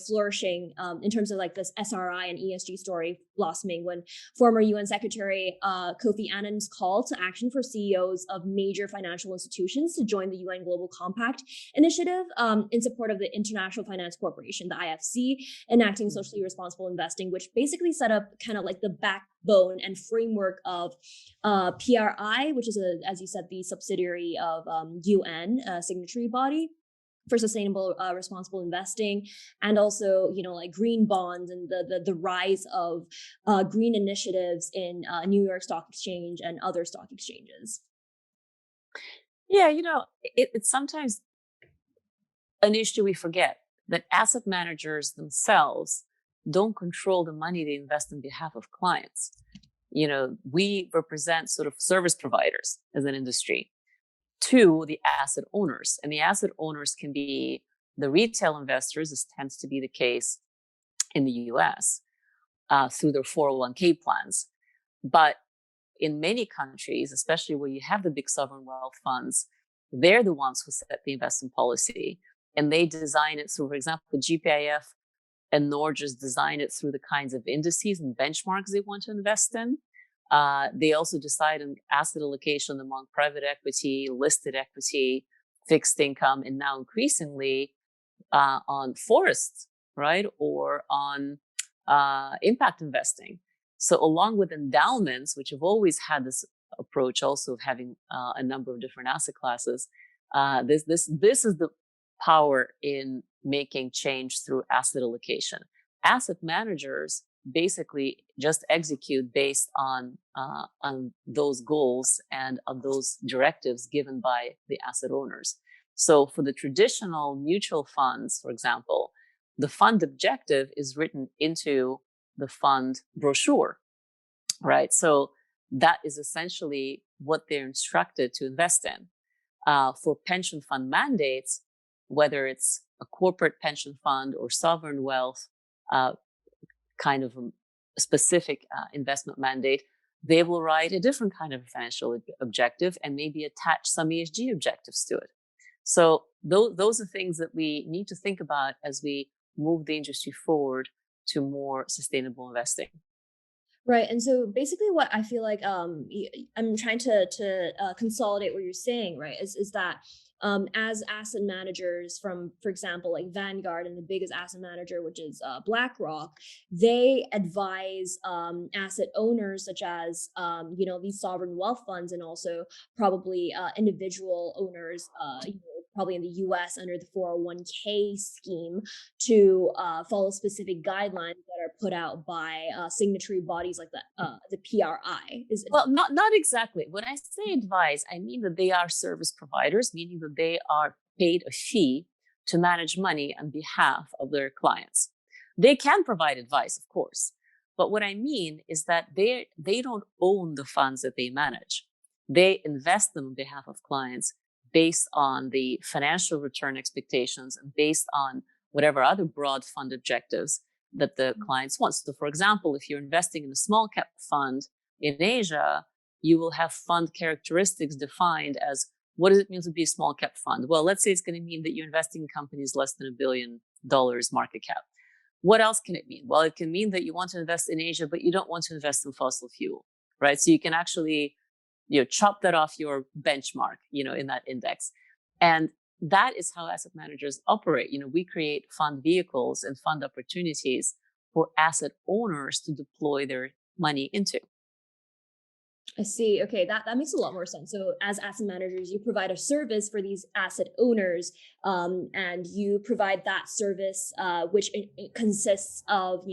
Speaker 1: flourishing in terms of like this SRI and ESG story blossoming, when former UN Secretary Kofi Annan's call to action for CEOs of major financial institutions to join the UN Global Compact initiative in support of the International Finance Corporation, the IFC, enacting socially responsible investing, which basically set up kind of like the backbone and framework of PRI, which is, as you said, the subsidiary of UN signatory body for sustainable, responsible investing, and also, like green bonds and the rise of green initiatives in New York Stock Exchange and other stock exchanges.
Speaker 2: Yeah, it's sometimes an issue we forget, that asset managers themselves don't control the money they invest on behalf of clients. We represent sort of service providers as an industry to the asset owners. And the asset owners can be the retail investors. This tends to be the case in the US through their 401k plans. But in many countries, especially where you have the big sovereign wealth funds, they're the ones who set the investment policy. And they design it through, for example, the GPIF and Norges design it through the kinds of indices and benchmarks they want to invest in. They also decide on asset allocation among private equity, listed equity, fixed income, and now increasingly on forests, right? Or on impact investing. So along with endowments, which have always had this approach also of having a number of different asset classes, this is the power in making change through asset allocation. Asset managers basically just execute based on those goals and on those directives given by the asset owners. So for the traditional mutual funds, for example, the fund objective is written into the fund brochure, right? So that is essentially what they're instructed to invest in. For pension fund mandates, whether it's a corporate pension fund or sovereign wealth, kind of a specific investment mandate, they will write a different kind of financial objective and maybe attach some ESG objectives to it. So those are things that we need to think about as we move the industry forward to more sustainable investing.
Speaker 1: Right. And so basically what I feel like I'm trying to consolidate what you're saying, right, is that as asset managers from, for example, like Vanguard and the biggest asset manager, which is BlackRock, they advise asset owners such as, these sovereign wealth funds and also probably individual owners, probably in the US under the 401k scheme to follow specific guidelines that are put out by signatory bodies like the PRI.
Speaker 2: Well, not exactly. When I say advise, I mean that they are service providers, meaning that they are paid a fee to manage money on behalf of their clients. They can provide advice, of course, but what I mean is that they don't own the funds that they manage. They invest them on behalf of clients based on the financial return expectations and based on whatever other broad fund objectives that the clients want. So, for example, if you're investing in a small cap fund in Asia, you will have fund characteristics defined as, what does it mean to be a small cap fund? Well, let's say it's going to mean that you're investing in companies less than $1 billion market cap. What else can it mean? Well, it can mean that you want to invest in Asia, but you don't want to invest in fossil fuel, right? So you can actually chop that off your benchmark, in that index. And that is how asset managers operate. We create fund vehicles and fund opportunities for asset owners to deploy their money into.
Speaker 1: I see. Okay, that makes a lot more sense. So as asset managers, you provide a service for these asset owners, and you provide that service, which it consists of,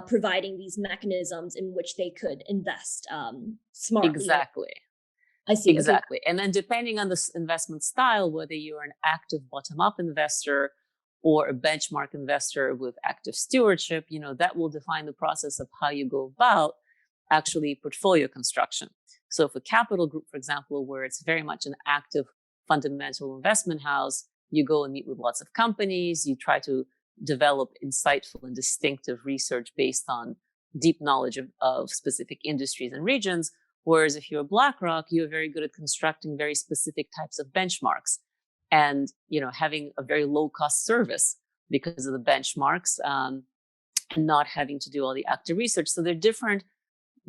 Speaker 1: providing these mechanisms in which they could invest smartly.
Speaker 2: Exactly.
Speaker 1: I see.
Speaker 2: Exactly. Okay. And then depending on the investment style, whether you're an active bottom-up investor or a benchmark investor with active stewardship, that will define the process of how you go about actually portfolio construction. So if a capital group, for example, where it's very much an active fundamental investment house, you go and meet with lots of companies, you try to develop insightful and distinctive research based on deep knowledge of specific industries and regions. Whereas if you're a BlackRock, you're very good at constructing very specific types of benchmarks and, having a very low cost service because of the benchmarks, and not having to do all the active research. So they're different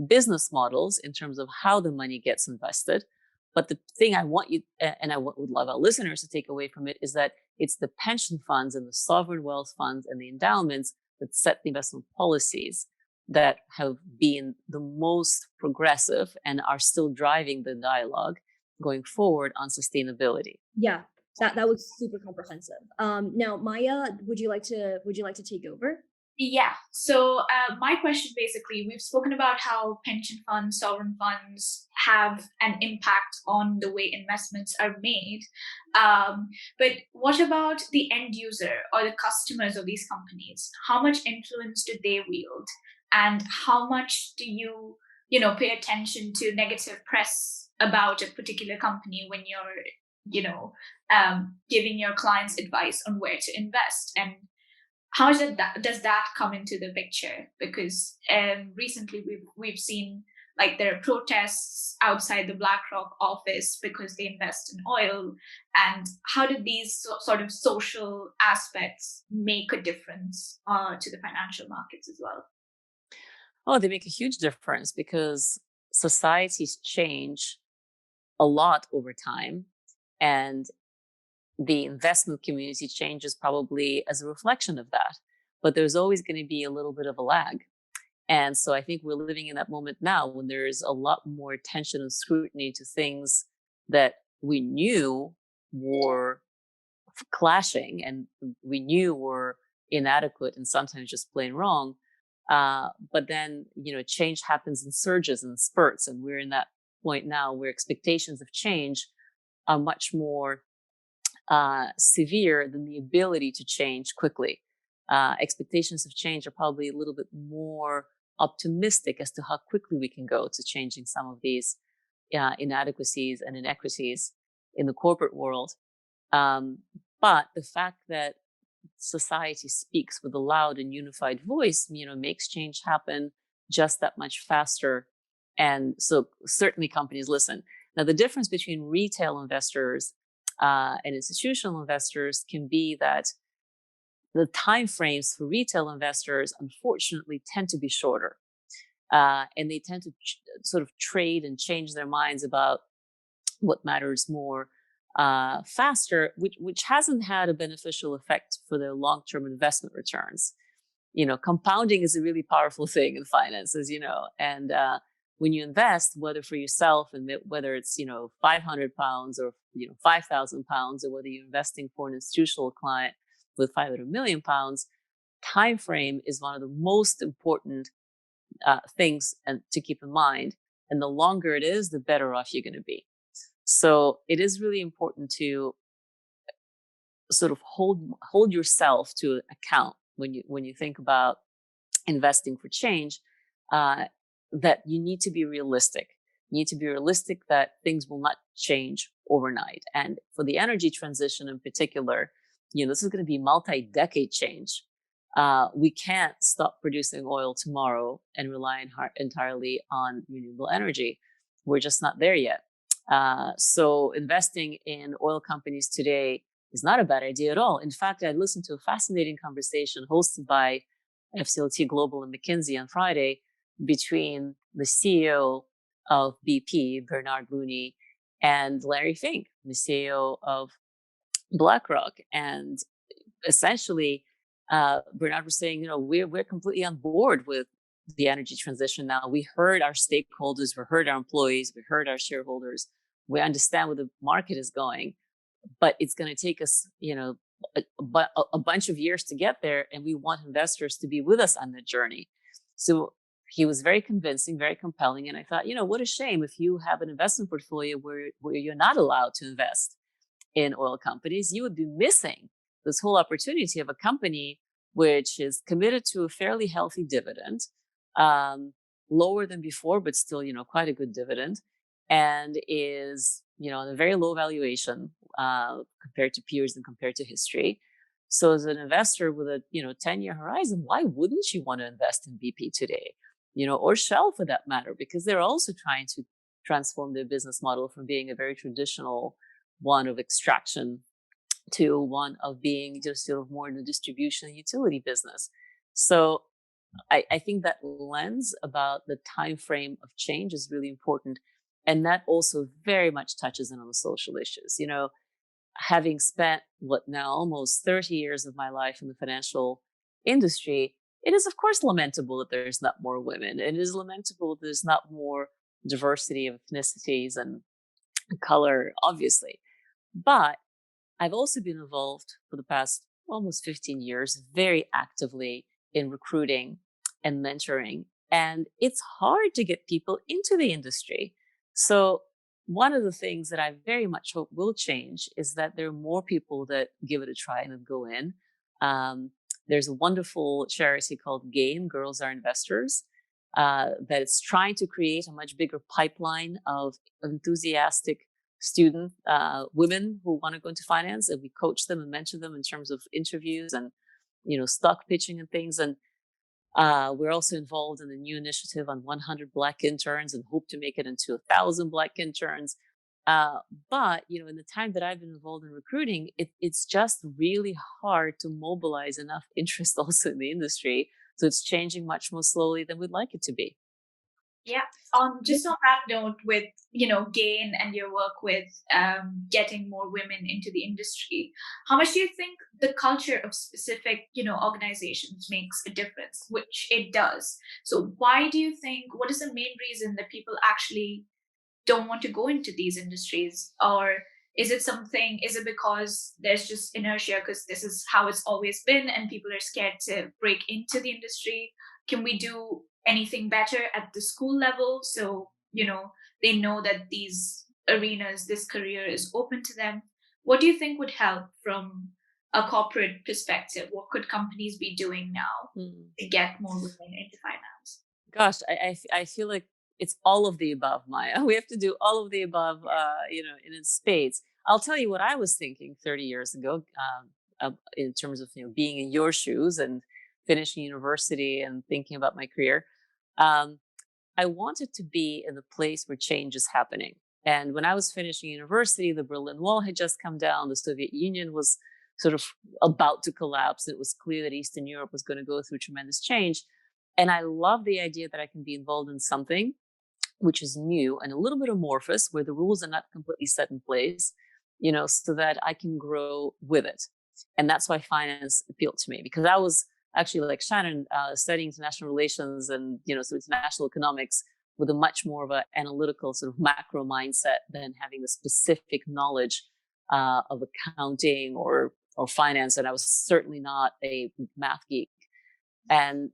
Speaker 2: business models in terms of how the money gets invested. But the thing I want you, and I would love our listeners to take away from it, is that it's the pension funds and the sovereign wealth funds and the endowments that set the investment policies that have been the most progressive and are still driving the dialogue going forward on sustainability.
Speaker 1: Yeah, that was super comprehensive. Now, Maya, would you like to take over?
Speaker 3: Yeah. So my question, basically, we've spoken about how pension funds, sovereign funds have an impact on the way investments are made. But what about the end user or the customers of these companies? How much influence do they wield? And how much do you, pay attention to negative press about a particular company when you're, giving your clients advice on where to invest? And how does that come into the picture? Because recently we've seen there are protests outside the BlackRock office because they invest in oil. And how did these sort of social aspects make a difference to the financial markets as well?
Speaker 2: Oh, they make a huge difference because societies change a lot over time, and the investment community changes probably as a reflection of that. But there's always going to be a little bit of a lag. And so I think we're living in that moment now when there's a lot more attention and scrutiny to things that we knew were clashing and we knew were inadequate and sometimes just plain wrong. But then, change happens in surges and spurts. And we're in that point now where expectations of change are much more severe than the ability to change quickly. Expectations of change are probably a little bit more optimistic as to how quickly we can go to changing some of these inadequacies and inequities in the corporate world. But the fact that society speaks with a loud and unified voice, makes change happen just that much faster. And so certainly companies listen. Now, the difference between retail investors and institutional investors can be that the time frames for retail investors, unfortunately, tend to be shorter. And they tend to sort of trade and change their minds about what matters more faster, which hasn't had a beneficial effect for their long-term investment returns. Compounding is a really powerful thing in finance, as you know. And when you invest, whether for yourself and whether it's, 500 pounds or, 5,000 pounds, or whether you're investing for an institutional client with 500 million pounds, time frame is one of the most important things and to keep in mind. And the longer it is, the better off you're going to be. So it is really important to sort of hold yourself to account when you think about investing for change, that you need to be realistic. You need to be realistic that things will not change overnight. And for the energy transition in particular, this is going to be multi-decade change. We can't stop producing oil tomorrow and rely entirely on renewable energy. We're just not there yet. So investing in oil companies today is not a bad idea at all. In fact, I listened to a fascinating conversation hosted by FCLTGlobal and McKinsey on Friday between the CEO of BP, Bernard Looney, and Larry Fink, the CEO of BlackRock. And essentially, Bernard was saying, we're completely on board with the energy transition now. We heard our stakeholders, we heard our employees, we heard our shareholders. We understand where the market is going, but it's going to take us, a bunch of years to get there, and we want investors to be with us on the journey. So he was very convincing, very compelling, and I thought, what a shame if you have an investment portfolio where you're not allowed to invest in oil companies. You would be missing this whole opportunity of a company which is committed to a fairly healthy dividend, lower than before, but still, quite a good dividend, and is, on a very low valuation compared to peers and compared to history. So as an investor with a 10-year horizon, why wouldn't you want to invest in BP today, or Shell for that matter, because they're also trying to transform their business model from being a very traditional one of extraction to one of being just sort of more in the distribution and utility business. So I think that lens about the time frame of change is really important. And that also very much touches in on the social issues. Having spent now almost 30 years of my life in the financial industry, it is of course lamentable that there's not more women. It is lamentable that there's not more diversity of ethnicities and color, obviously. But I've also been involved for the past almost 15 years very actively in recruiting and mentoring. And it's hard to get people into the industry. So one of the things that I very much hope will change is that there are more people that give it a try and that go in. There's a wonderful charity called GAIN, Girls Are Investors, that it's trying to create a much bigger pipeline of enthusiastic student women who want to go into finance, and we coach them and mentor them in terms of interviews and stock pitching and things. And we're also involved in a new initiative on 100 Black interns and hope to make it into 1,000 Black interns. But in the time that I've been involved in recruiting, it's just really hard to mobilize enough interest also in the industry. So it's changing much more slowly than we'd like it to be.
Speaker 3: Yeah. Just on that note, with GAIN and your work with getting more women into the industry, how much do you think the culture of specific organizations makes a difference? Which it does. So why do you think? What is the main reason that people actually don't want to go into these industries? Or is it because there's just inertia because this is how it's always been and people are scared to break into the industry? Can we do anything better at the school level so they know that these arenas, this career is open to them? What do you think would help from a corporate perspective? What could companies be doing now to get more women into finance?
Speaker 2: Gosh, I feel like it's all of the above, Maya. We have to do all of the above, in spades. I'll tell you what I was thinking 30 years ago, in terms of being in your shoes and finishing university and thinking about my career. Um, I wanted to be in the place where change is happening. And when I was finishing university, the Berlin Wall had just come down. The Soviet Union was sort of about to collapse. It was clear that Eastern Europe was going to go through tremendous change. And I love the idea that I can be involved in something which is new and a little bit amorphous, where the rules are not completely set in place, so that I can grow with it. And that's why finance appealed to me, because I was actually, like Shannon, studying international relations and, so international economics with a much more of an analytical sort of macro mindset than having the specific knowledge of accounting or finance. And I was certainly not a math geek. And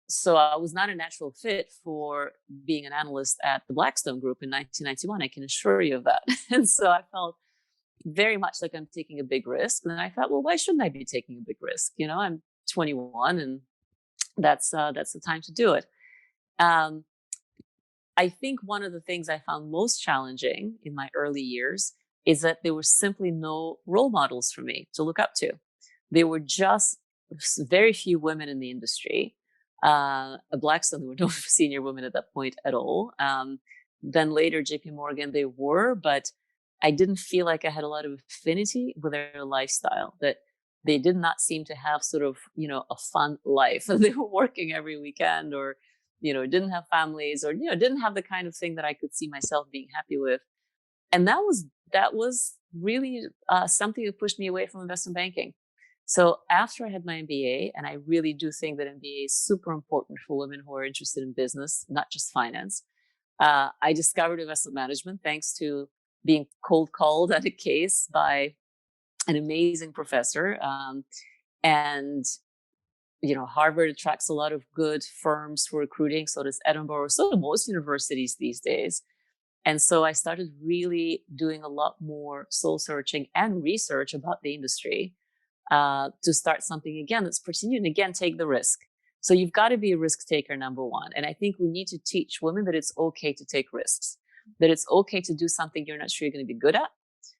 Speaker 2: so I was not a natural fit for being an analyst at the Blackstone Group in 1991. I can assure you of that. And so I felt very much like I'm taking a big risk. And I thought, well, why shouldn't I be taking a big risk? I'm 21, and that's the time to do it. I think one of the things I found most challenging in my early years is that there were simply no role models for me to look up to. There were just very few women in the industry. At Blackstone, there were no senior women at that point at all. Then later, JP Morgan, they were, but I didn't feel like I had a lot of affinity with their lifestyle, that they did not seem to have sort of, a fun life. They were working every weekend, or, didn't have families, or, didn't have the kind of thing that I could see myself being happy with. And that was really something that pushed me away from investment banking. So after I had my MBA, and I really do think that MBA is super important for women who are interested in business, not just finance, I discovered investment management thanks to being cold called at a case by an amazing professor. And Harvard attracts a lot of good firms for recruiting. So does Edinburgh. So do most universities these days. And so I started really doing a lot more soul searching and research about the industry, to start something again that's pursuing, and again, take the risk. So you've got to be a risk taker, number one. And I think we need to teach women that it's okay to take risks, that it's okay to do something you're not sure you're going to be good at.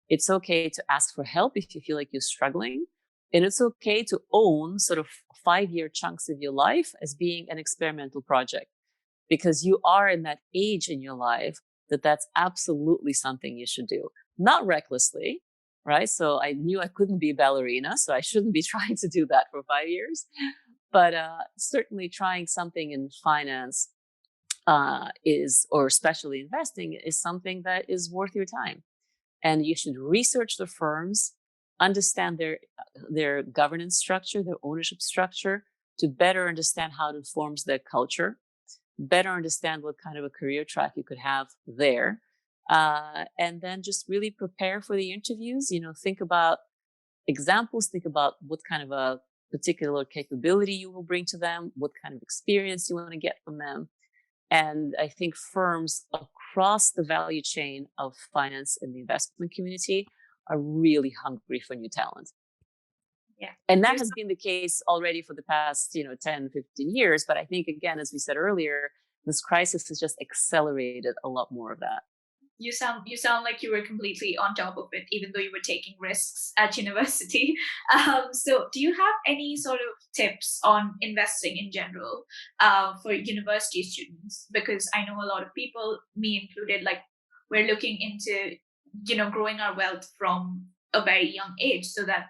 Speaker 2: It's okay to ask for help if you feel like you're struggling. And it's okay to own sort of 5-year chunks of your life as being an experimental project, because you are in that age in your life that's absolutely something you should do, not recklessly. Right. So I knew I couldn't be a ballerina, so I shouldn't be trying to do that for 5 years. But certainly trying something in finance or especially investing, is something that is worth your time. And you should research the firms, understand their governance structure, their ownership structure, to better understand how it informs their culture, better understand what kind of a career track you could have there. And then just really prepare for the interviews. Think about examples, think about what kind of a particular capability you will bring to them, what kind of experience you want to get from them. And I think firms across the value chain of finance and the investment community are really hungry for new talent.
Speaker 3: Yeah.
Speaker 2: And that has been the case already for the past, 10, 15 years. But I think, again, as we said earlier, this crisis has just accelerated a lot more of that.
Speaker 3: You sound like you were completely on top of it, even though you were taking risks at university. So do you have any sort of tips on investing in general for university students? Because I know a lot of people, me included, like, we're looking into, growing our wealth from a very young age, so that,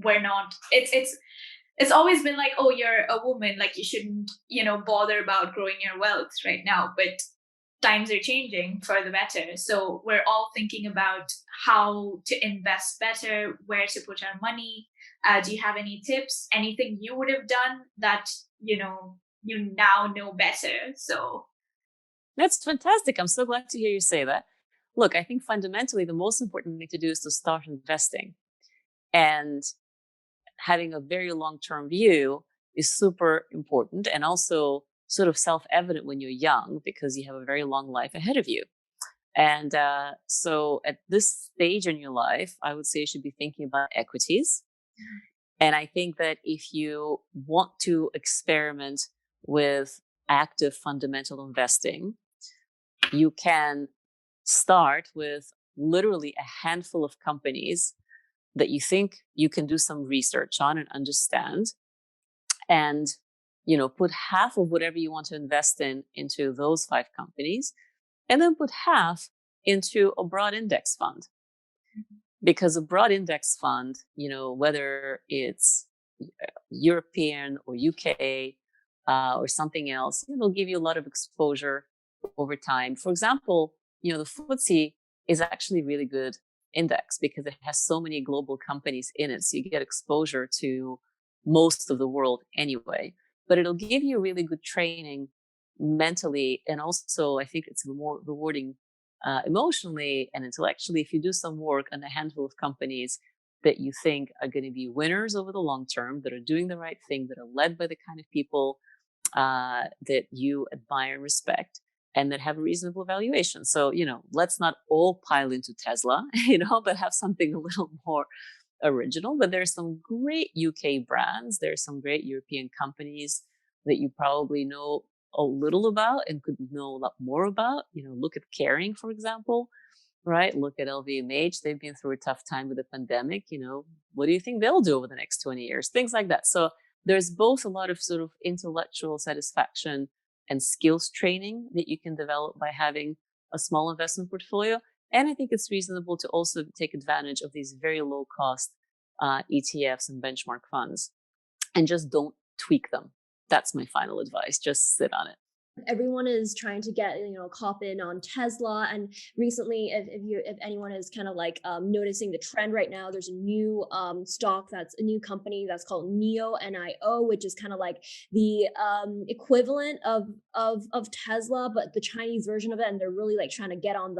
Speaker 3: we're not, it's always been like, oh, you're a woman, like you shouldn't, bother about growing your wealth right now. But times are changing for the better. So we're all thinking about how to invest better, where to put our money. Do you have any tips? Anything you would have done that, you now know better? So
Speaker 2: that's fantastic. I'm so glad to hear you say that. Look, I think fundamentally the most important thing to do is to start investing. And having a very long-term view is super important, and also sort of self-evident when you're young, because you have a very long life ahead of you. And so at this stage in your life, I would say you should be thinking about equities. And I think that if you want to experiment with active fundamental investing, you can start with literally a handful of companies that you think you can do some research on and understand, and put half of whatever you want to invest in into those 5 companies, and then put half into a broad index fund. Because a broad index fund, whether it's European or UK or something else, it'll give you a lot of exposure over time. For example, the FTSE is actually a really good index because it has so many global companies in it. So you get exposure to most of the world anyway, but it'll give you really good training mentally. And also, I think it's more rewarding emotionally and intellectually if you do some work on a handful of companies that you think are going to be winners over the long term, that are doing the right thing, that are led by the kind of people that you admire and respect, and that have a reasonable valuation. So, let's not all pile into Tesla, but have something a little more original. But there's some great UK brands. There's some great European companies that you probably know a little about and could know a lot more about. Look at Caring, for example, right? Look at LVMH. They've been through a tough time with the pandemic. What do you think they'll do over the next 20 years? Things like that. So there's both a lot of sort of intellectual satisfaction and skills training that you can develop by having a small investment portfolio. And I think it's reasonable to also take advantage of these very low cost ETFs and benchmark funds, and just don't tweak them. That's my final advice. Just sit on it.
Speaker 1: Everyone is trying to get cop in on Tesla, and recently, if anyone is kind of like noticing the trend right now, there's a new stock, that's a new company that's called NIO, which is kind of like the equivalent of Tesla, but the Chinese version of it, and they're really like trying to get on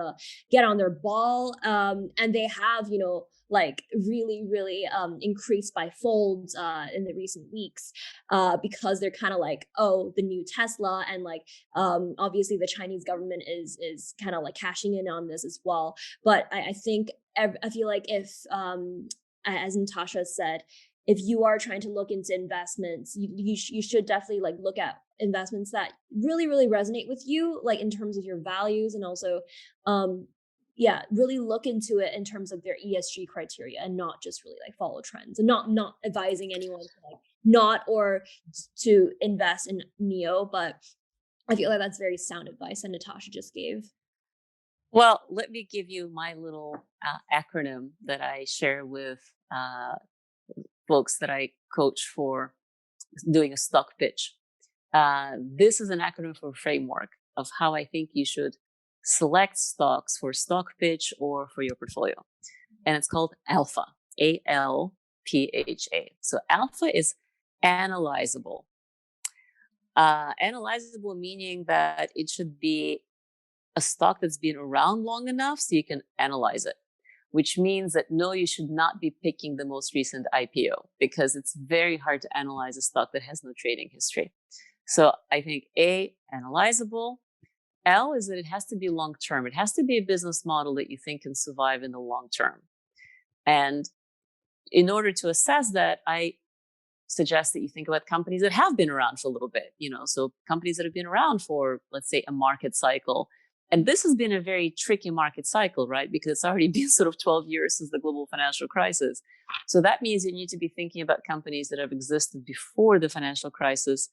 Speaker 1: their ball, and they have like really increased by folds in the recent weeks because they're kind of like, oh, the new Tesla, and like obviously the Chinese government is kind of like cashing in on this as well. But I think I feel like if as Natasha said, if you are trying to look into investments, you should definitely like look at investments that really resonate with you, like in terms of your values, and also really look into it in terms of their ESG criteria, and not just really like follow trends, and not advising anyone to like not or to invest in NIO. But I feel like that's very sound advice that Natasha just gave.
Speaker 2: Well, let me give you my little acronym that I share with folks that I coach for doing a stock pitch. This is an acronym for a framework of how I think you should select stocks for stock pitch or for your portfolio. And it's called ALPHA, ALPHA. So ALPHA is analyzable. Analyzable meaning that it should be a stock that's been around long enough so you can analyze it, which means that no, you should not be picking the most recent IPO, because it's very hard to analyze a stock that has no trading history. So I think A, analyzable. L is that it has to be long-term. It has to be a business model that you think can survive in the long term. And in order to assess that, I suggest that you think about companies that have been around for a little bit, so companies that have been around for, let's say, a market cycle. And this has been a very tricky market cycle, right? Because it's already been sort of 12 years since the global financial crisis. So that means you need to be thinking about companies that have existed before the financial crisis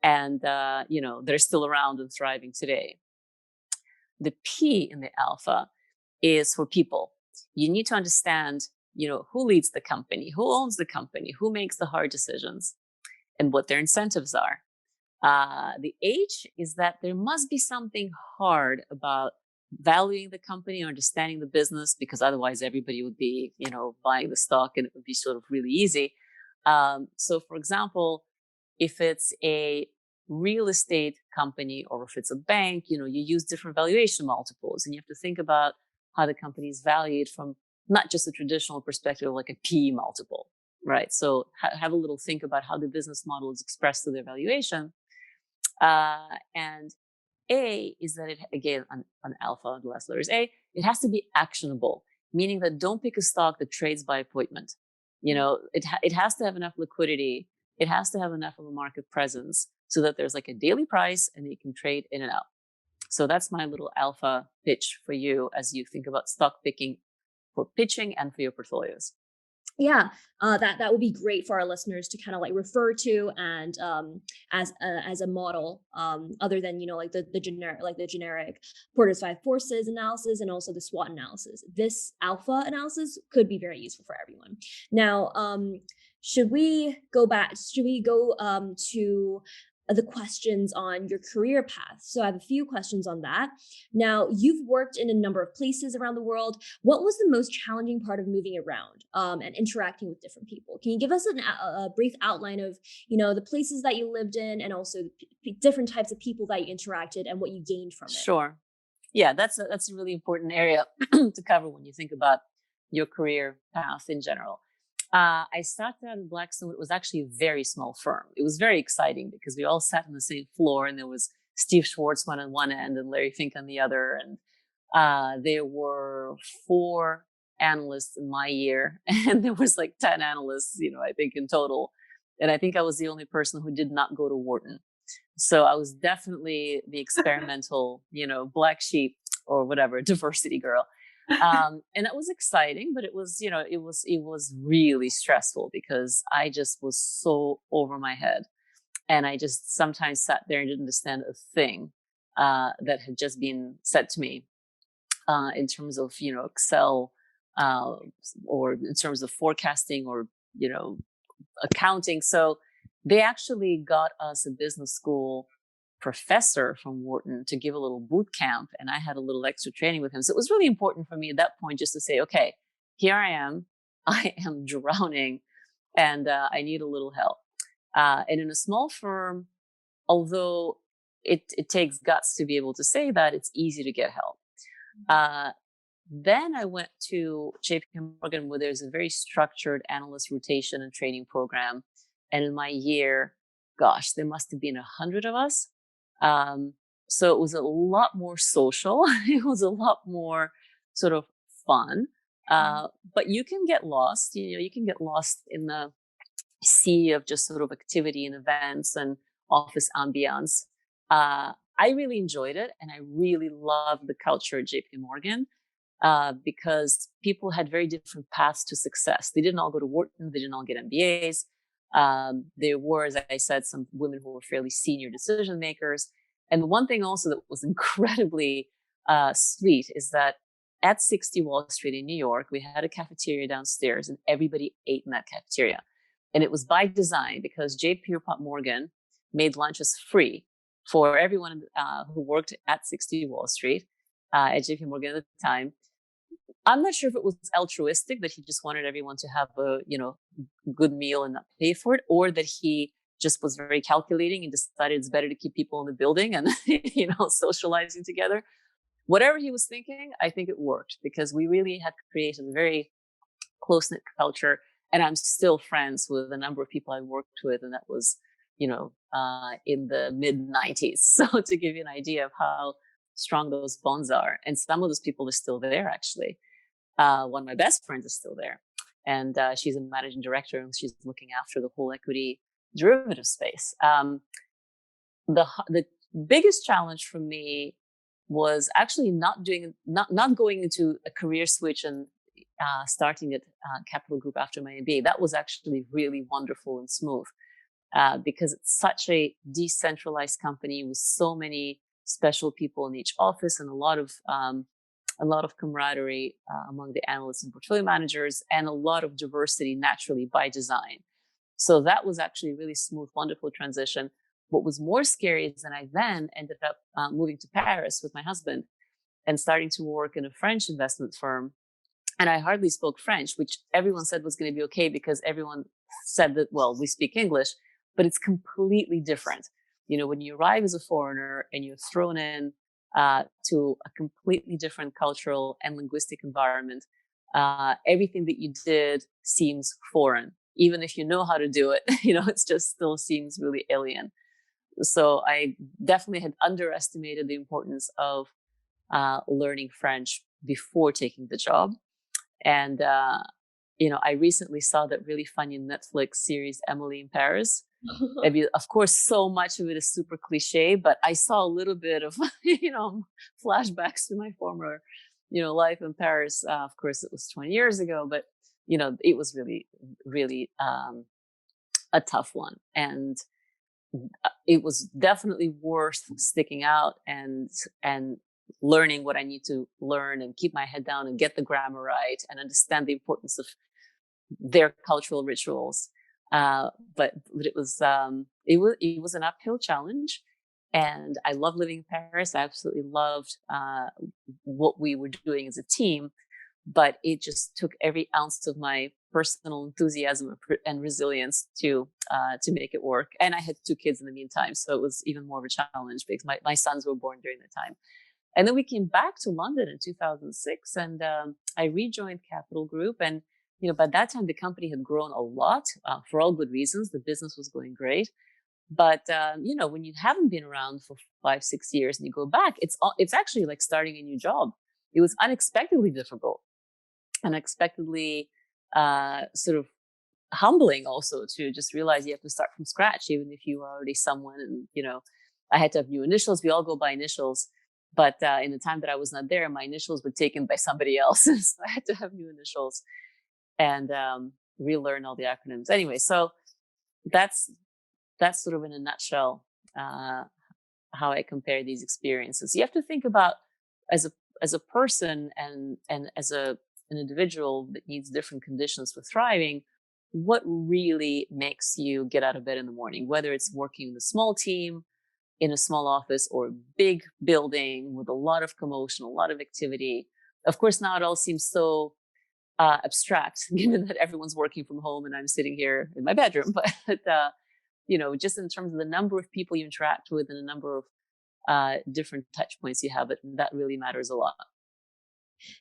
Speaker 2: and, they're still around and thriving today. The P in the ALPHA is for people. You need to understand, who leads the company, who owns the company, who makes the hard decisions, and what their incentives are. The H is that there must be something hard about valuing the company or understanding the business, because otherwise everybody would be, buying the stock and it would be sort of really easy. So for example, if it's a real estate company or if it's a bank, you use different valuation multiples, and you have to think about how the company is valued from not just a traditional perspective, like a P multiple, right? So have a little think about how the business model is expressed through their valuation. And A is that it, again, on ALPHA, the last letter is A, it has to be actionable, meaning that don't pick a stock that trades by appointment. It has to have enough liquidity. It has to have enough of a market presence so that there's like a daily price and you can trade in and out. So that's my little alpha pitch for you as you think about stock picking for pitching and for your portfolios.
Speaker 1: Yeah, that would be great for our listeners to kind of like refer to, and as a model, other than like the generic Porter's five forces analysis and also the SWOT analysis. This alpha analysis could be very useful for everyone. Now, should we go back? Should we go to the questions on your career path? So I have a few questions on that. Now, you've worked in a number of places around the world. What was the most challenging part of moving around and interacting with different people? Can you give us a brief outline of, the places that you lived in, and also the different types of people that you interacted and what you gained from it?
Speaker 2: Sure. Yeah, that's a really important area to cover when you think about your career path in general. I started at Blackstone. It was actually a very small firm. It was very exciting because we all sat on the same floor, and there was Steve Schwartzman on one end and Larry Fink on the other. And there were 4 analysts in my year, and there was like 10 analysts, I think in total. And I think I was the only person who did not go to Wharton. So I was definitely the experimental, black sheep or whatever, diversity girl. And that was exciting, but it was, it was really stressful because I just was so over my head. And I just sometimes sat there and didn't understand a thing that had just been said to me in terms of, Excel or in terms of forecasting or, accounting. So they actually got us a business school professor from Wharton to give a little boot camp, and I had a little extra training with him. So it was really important for me at that point just to say, okay, here I am drowning, and I need a little help. And in a small firm, although it takes guts to be able to say that, it's easy to get help. Then I went to JP Morgan, where there's a very structured analyst rotation and training program. And in my year, gosh, there must have been 100 of us. So it was a lot more social. It was a lot more sort of fun. But you can get lost, you can get lost in the sea of just sort of activity and events and office ambiance. I really enjoyed it, and I really loved the culture at JP Morgan because people had very different paths to success. They didn't all go to Wharton. They didn't all get MBAs. There were, as I said, some women who were fairly senior decision makers. And the one thing also that was incredibly sweet is that at 60 Wall Street in New York, we had a cafeteria downstairs, and everybody ate in that cafeteria. And it was by design because JP Morgan made lunches free for everyone who worked at 60 Wall Street at JP Morgan at the time. I'm not sure if it was altruistic that he just wanted everyone to have a, good meal and not pay for it, or that he just was very calculating and decided it's better to keep people in the building and, socializing together. Whatever he was thinking, I think it worked because we really had created a very close-knit culture. And I'm still friends with a number of people I worked with. And that was, in the mid 90s. So to give you an idea of how strong those bonds are. And some of those people are still there, actually. One of my best friends is still there. And she's a managing director, and she's looking after the whole equity derivative space. The biggest challenge for me was actually not going into a career switch and starting at Capital Group after my MBA. That was actually really wonderful and smooth because it's such a decentralized company with so many special people in each office and a lot of camaraderie among the analysts and portfolio managers, and a lot of diversity naturally by design. So that was actually a really smooth, wonderful transition. What was more scary is that I then ended up moving to Paris with my husband and starting to work in a French investment firm. And I hardly spoke French, which everyone said was going to be okay because everyone said that, well, we speak English, but it's completely different. When you arrive as a foreigner and you're thrown in to a completely different cultural and linguistic environment, everything that you did seems foreign. Even if you know how to do it, it just still seems really alien. So I definitely had underestimated the importance of learning French before taking the job. And, I recently saw that really funny Netflix series, Emily in Paris. I mean, of course, so much of it is super cliche, but I saw a little bit of, flashbacks to my former, life in Paris. Of course, it was 20 years ago, but, it was really, really a tough one. And it was definitely worth sticking out and learning what I need to learn and keep my head down and get the grammar right and understand the importance of their cultural rituals. But it was an uphill challenge, and I love living in Paris. I absolutely loved what we were doing as a team, but it just took every ounce of my personal enthusiasm and resilience to make it work. And I had 2 kids in the meantime, so it was even more of a challenge because my sons were born during that time. And then we came back to London in 2006, and I rejoined Capital Group. And by that time, the company had grown a lot for all good reasons. The business was going great. But when you haven't been around for 5-6 years and you go back, it's actually like starting a new job. It was unexpectedly difficult, unexpectedly sort of humbling also to just realize you have to start from scratch, even if you are already someone. And I had to have new initials. We all go by initials. But in the time that I was not there, my initials were taken by somebody else. So I had to have new initials and relearn all the acronyms. Anyway, so that's sort of in a nutshell how I compare these experiences. You have to think about as a person and as an individual that needs different conditions for thriving, what really makes you get out of bed in the morning, whether it's working with a small team, in a small office, or a big building with a lot of commotion, a lot of activity. Of course, now it all seems so abstract, given that everyone's working from home and I'm sitting here in my bedroom. But just in terms of the number of people you interact with and the number of different touch points you have, that really matters a lot.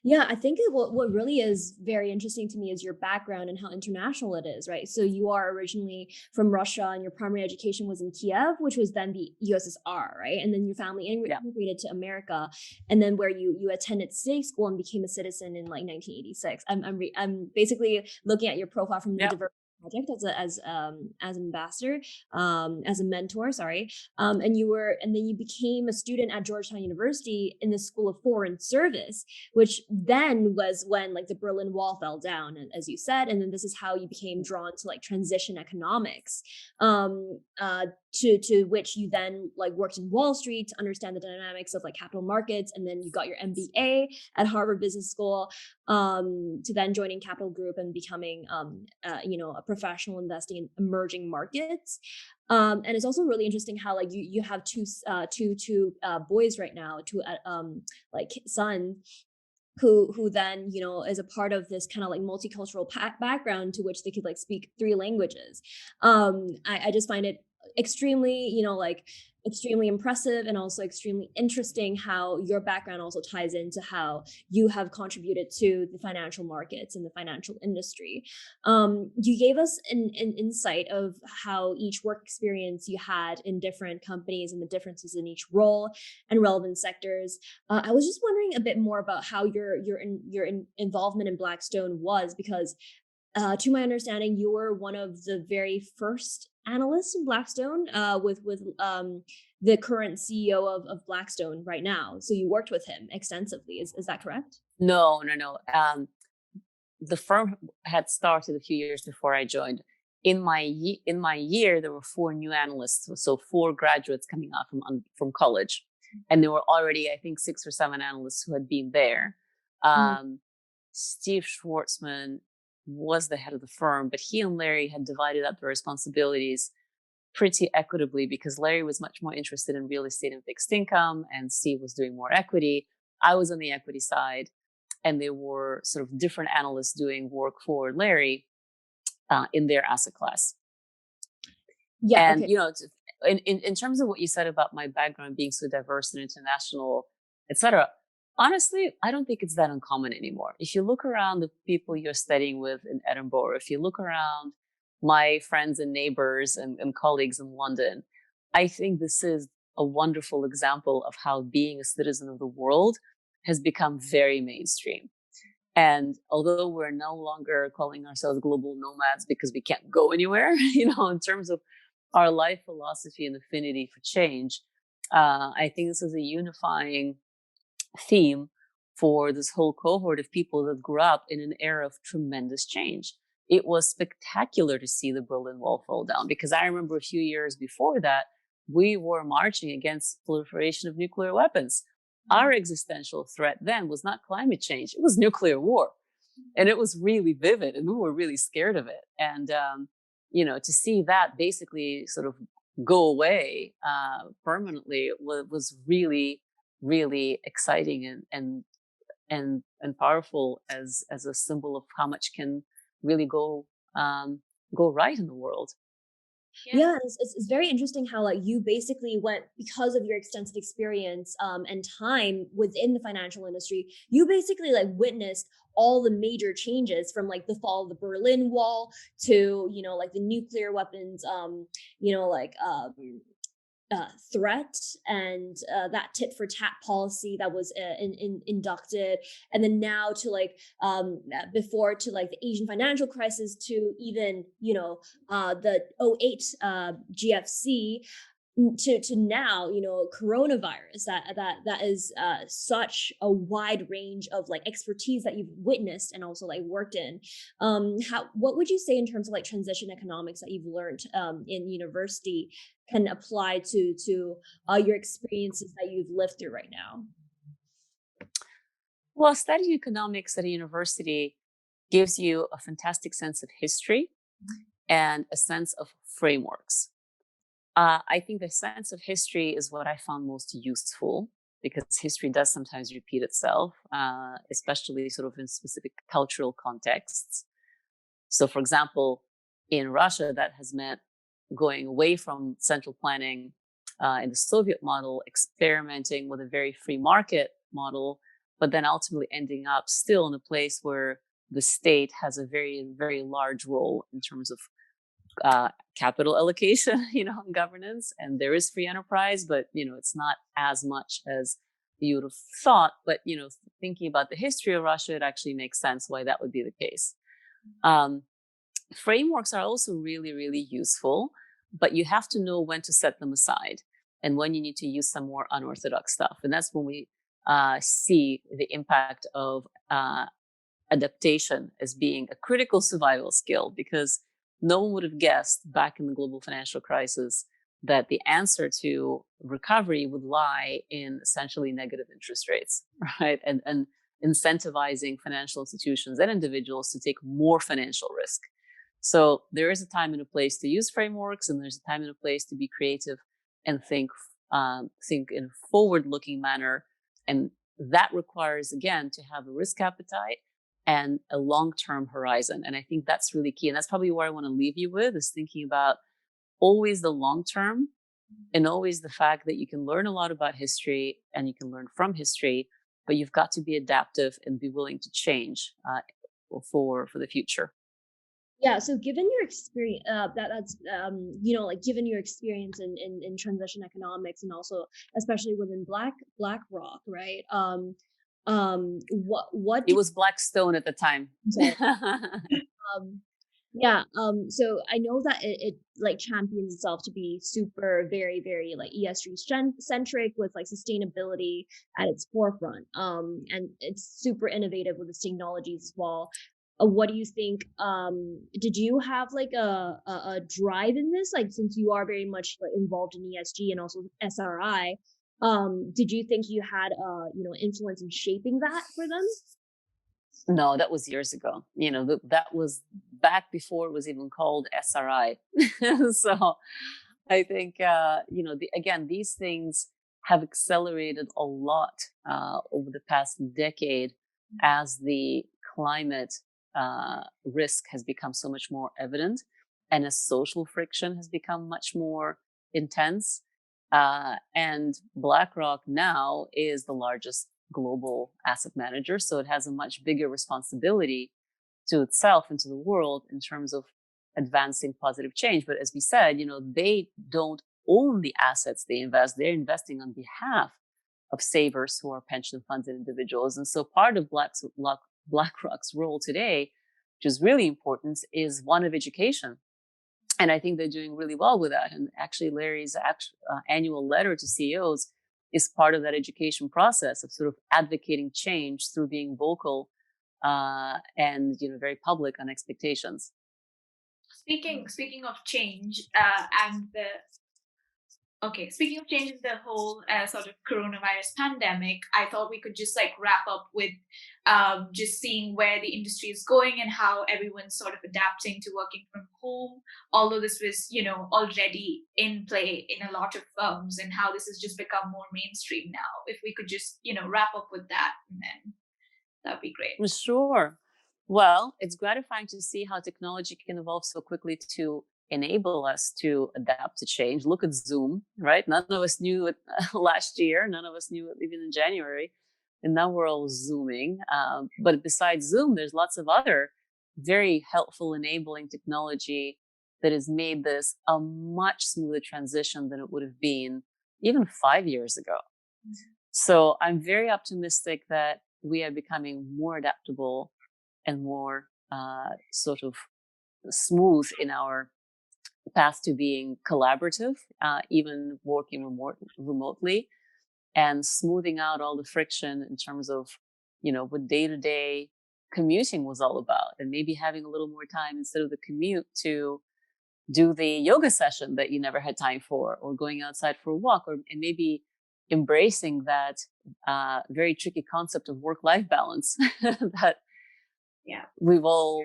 Speaker 1: Yeah, I think what really is very interesting to me is your background and how international it is, right? So you are originally from Russia and your primary education was in Kiev, which was then the USSR, right? And then your family immigrated to America, and then where you attended state school and became a citizen in like 1986. I'm basically looking at your profile from the
Speaker 2: Yeah.
Speaker 1: Diversity Project as an ambassador, as a mentor, sorry. And then you became a student at Georgetown University in the School of Foreign Service, which then was when like the Berlin Wall fell down, as you said, and then this is how you became drawn to like transition economics, to which you then like worked in Wall Street to understand the dynamics of like capital markets, and then you got your MBA at Harvard Business School, to then joining Capital Group and becoming a professional investing in emerging markets. And it's also really interesting how like you have two boys right now, two like sons who then is a part of this kind of like multicultural background to which they could like speak 3 languages. I just find it extremely extremely impressive and also extremely interesting how your background also ties into how you have contributed to the financial markets and the financial industry. You gave us an insight of how each work experience you had in different companies and the differences in each role and relevant sectors. I was just wondering a bit more about how your involvement in Blackstone was, because to my understanding, you were one of the very first analysts in Blackstone, with the current CEO of Blackstone right now. So you worked with him extensively. Is that correct?
Speaker 2: No. The firm had started a few years before I joined. In my year, there were 4 new analysts, so 4 graduates coming out from college, and there were already, I think, 6 or 7 analysts who had been there. Steve Schwartzman was the head of the firm, but he and Larry had divided up the responsibilities pretty equitably because Larry was much more interested in real estate and fixed income, and Steve was doing more equity. I was on the equity side, and there were sort of different analysts doing work for Larry in their asset class.
Speaker 1: Yeah.
Speaker 2: And,
Speaker 1: okay.
Speaker 2: in terms of what you said about my background being so diverse and international, etc., honestly, I don't think it's that uncommon anymore. If you look around the people you're studying with in Edinburgh, if you look around my friends and neighbors and colleagues in London, I think this is a wonderful example of how being a citizen of the world has become very mainstream. And although we're no longer calling ourselves global nomads because we can't go anywhere, in terms of our life philosophy and affinity for change. I think this is a unifying theme for this whole cohort of people that grew up in an era of tremendous change. It was spectacular to see the Berlin Wall fall down, because I remember a few years before that, we were marching against proliferation of nuclear weapons. Our existential threat then was not climate change, it was nuclear war. And it was really vivid, and we were really scared of it. And, to see that basically sort of go away permanently was really, really exciting and powerful as a symbol of how much can really go right in the world.
Speaker 1: Yeah, it's very interesting how like you basically went, because of your extensive experience and time within the financial industry, you basically like witnessed all the major changes from like the fall of the Berlin Wall to, like the nuclear weapons, like threat, and that tit for tat policy that was inducted, and then now to like before to like the Asian financial crisis, to even the '08 GFC, to now coronavirus, that is such a wide range of like expertise that you've witnessed and also like worked in. What would you say in terms of like transition economics that you've learned in university can apply to your experiences that you've lived through right now?
Speaker 2: Well, studying economics at a university gives you a fantastic sense of history and a sense of frameworks. I think the sense of history is what I found most useful, because history does sometimes repeat itself, especially sort of in specific cultural contexts. So, for example, in Russia, that has meant going away from central planning in the Soviet model, experimenting with a very free market model, but then ultimately ending up still in a place where the state has a very, very large role in terms of capital allocation, and governance. And there is free enterprise, but, it's not as much as you would have thought. But, thinking about the history of Russia, it actually makes sense why that would be the case. Frameworks are also really, really useful, but you have to know when to set them aside and when you need to use some more unorthodox stuff. And that's when we see the impact of adaptation as being a critical survival skill, because no one would have guessed back in the global financial crisis that the answer to recovery would lie in essentially negative interest rates, right? And incentivizing financial institutions and individuals to take more financial risk. So there is a time and a place to use frameworks, and there's a time and a place to be creative and think in a forward-looking manner. And that requires, again, to have a risk appetite and a long-term horizon. And I think that's really key. And that's probably where I want to leave you with, is thinking about always the long term, and always the fact that you can learn a lot about history and you can learn from history, but you've got to be adaptive and be willing to change for the future.
Speaker 1: Yeah. So given your experience, given your experience in transition economics, and also especially within BlackRock, right? What
Speaker 2: It was Blackstone at the time.
Speaker 1: um, yeah. So I know that it like champions itself to be super, very, very like ESG centric, with like sustainability at its forefront. And it's super innovative with its technologies as well. What do you think? Did you have like a drive in this? Like, since you are very much like involved in ESG and also SRI, did you think you had influence in shaping that for them?
Speaker 2: No, that was years ago. That was back before it was even called SRI. So I think, again, these things have accelerated a lot over the past decade as the climate risk has become so much more evident, and as social friction has become much more intense. And BlackRock now is the largest global asset manager, so it has a much bigger responsibility to itself and to the world in terms of advancing positive change. But as we said, they don't own the assets they invest. They're investing on behalf of savers who are pension funds and individuals. And so part of BlackRock's role today, which is really important, is one of education. And I think they're doing really well with that. And actually, Larry's annual letter to CEOs is part of that education process of sort of advocating change through being vocal and very public on expectations.
Speaker 3: Speaking of change, speaking of change in the whole sort of coronavirus pandemic, I thought we could just like wrap up with just seeing where the industry is going and how everyone's sort of adapting to working from home. Although this was, already in play in a lot of firms, and how this has just become more mainstream now. If we could just, wrap up with that, and then that'd be great.
Speaker 2: Sure. Well, it's gratifying to see how technology can evolve so quickly to enable us to adapt to change. Look at Zoom, right? None of us knew it last year. None of us knew it even in January. And now we're all Zooming. But besides Zoom, there's lots of other very helpful, enabling technology that has made this a much smoother transition than it would have been even 5 years ago. So I'm very optimistic that we are becoming more adaptable and more sort of smooth in our path to being collaborative, even working remotely, and smoothing out all the friction in terms of, what day-to-day commuting was all about, and maybe having a little more time instead of the commute to do the yoga session that you never had time for, or going outside for a walk, and maybe embracing that very tricky concept of work-life balance that we've all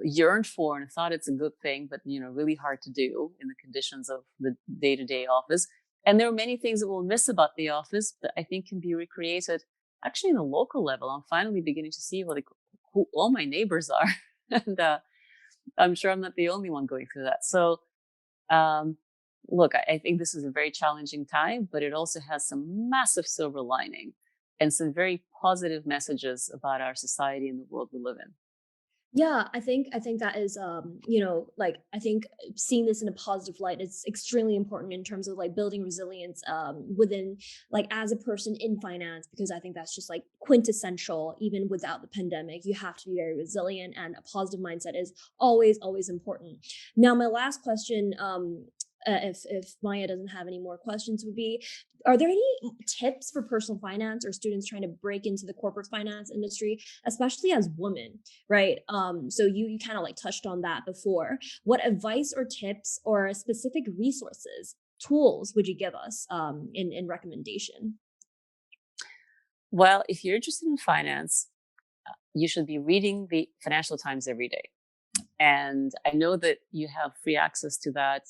Speaker 2: yearned for and thought it's a good thing, but really hard to do in the conditions of the day-to-day office. And there are many things that we'll miss about the office that I think can be recreated actually in a local level. I'm finally beginning to see who all my neighbors are. And I'm sure I'm not the only one going through that. So look, I think this is a very challenging time, but it also has some massive silver lining and some very positive messages about our society and the world we live in.
Speaker 1: Yeah, I think that is I think seeing this in a positive light is extremely important in terms of like building resilience within, like, as a person in finance, because I think that's just like quintessential. Even without the pandemic, you have to be very resilient, and a positive mindset is always important. Now, my last question, if Maya doesn't have any more questions, would be, are there any tips for personal finance or students trying to break into the corporate finance industry, especially as women, right? So you kind of like touched on that before. What advice or tips or specific resources, tools would you give us in recommendation?
Speaker 2: Well, if you're interested in finance, you should be reading the Financial Times every day. And I know that you have free access to that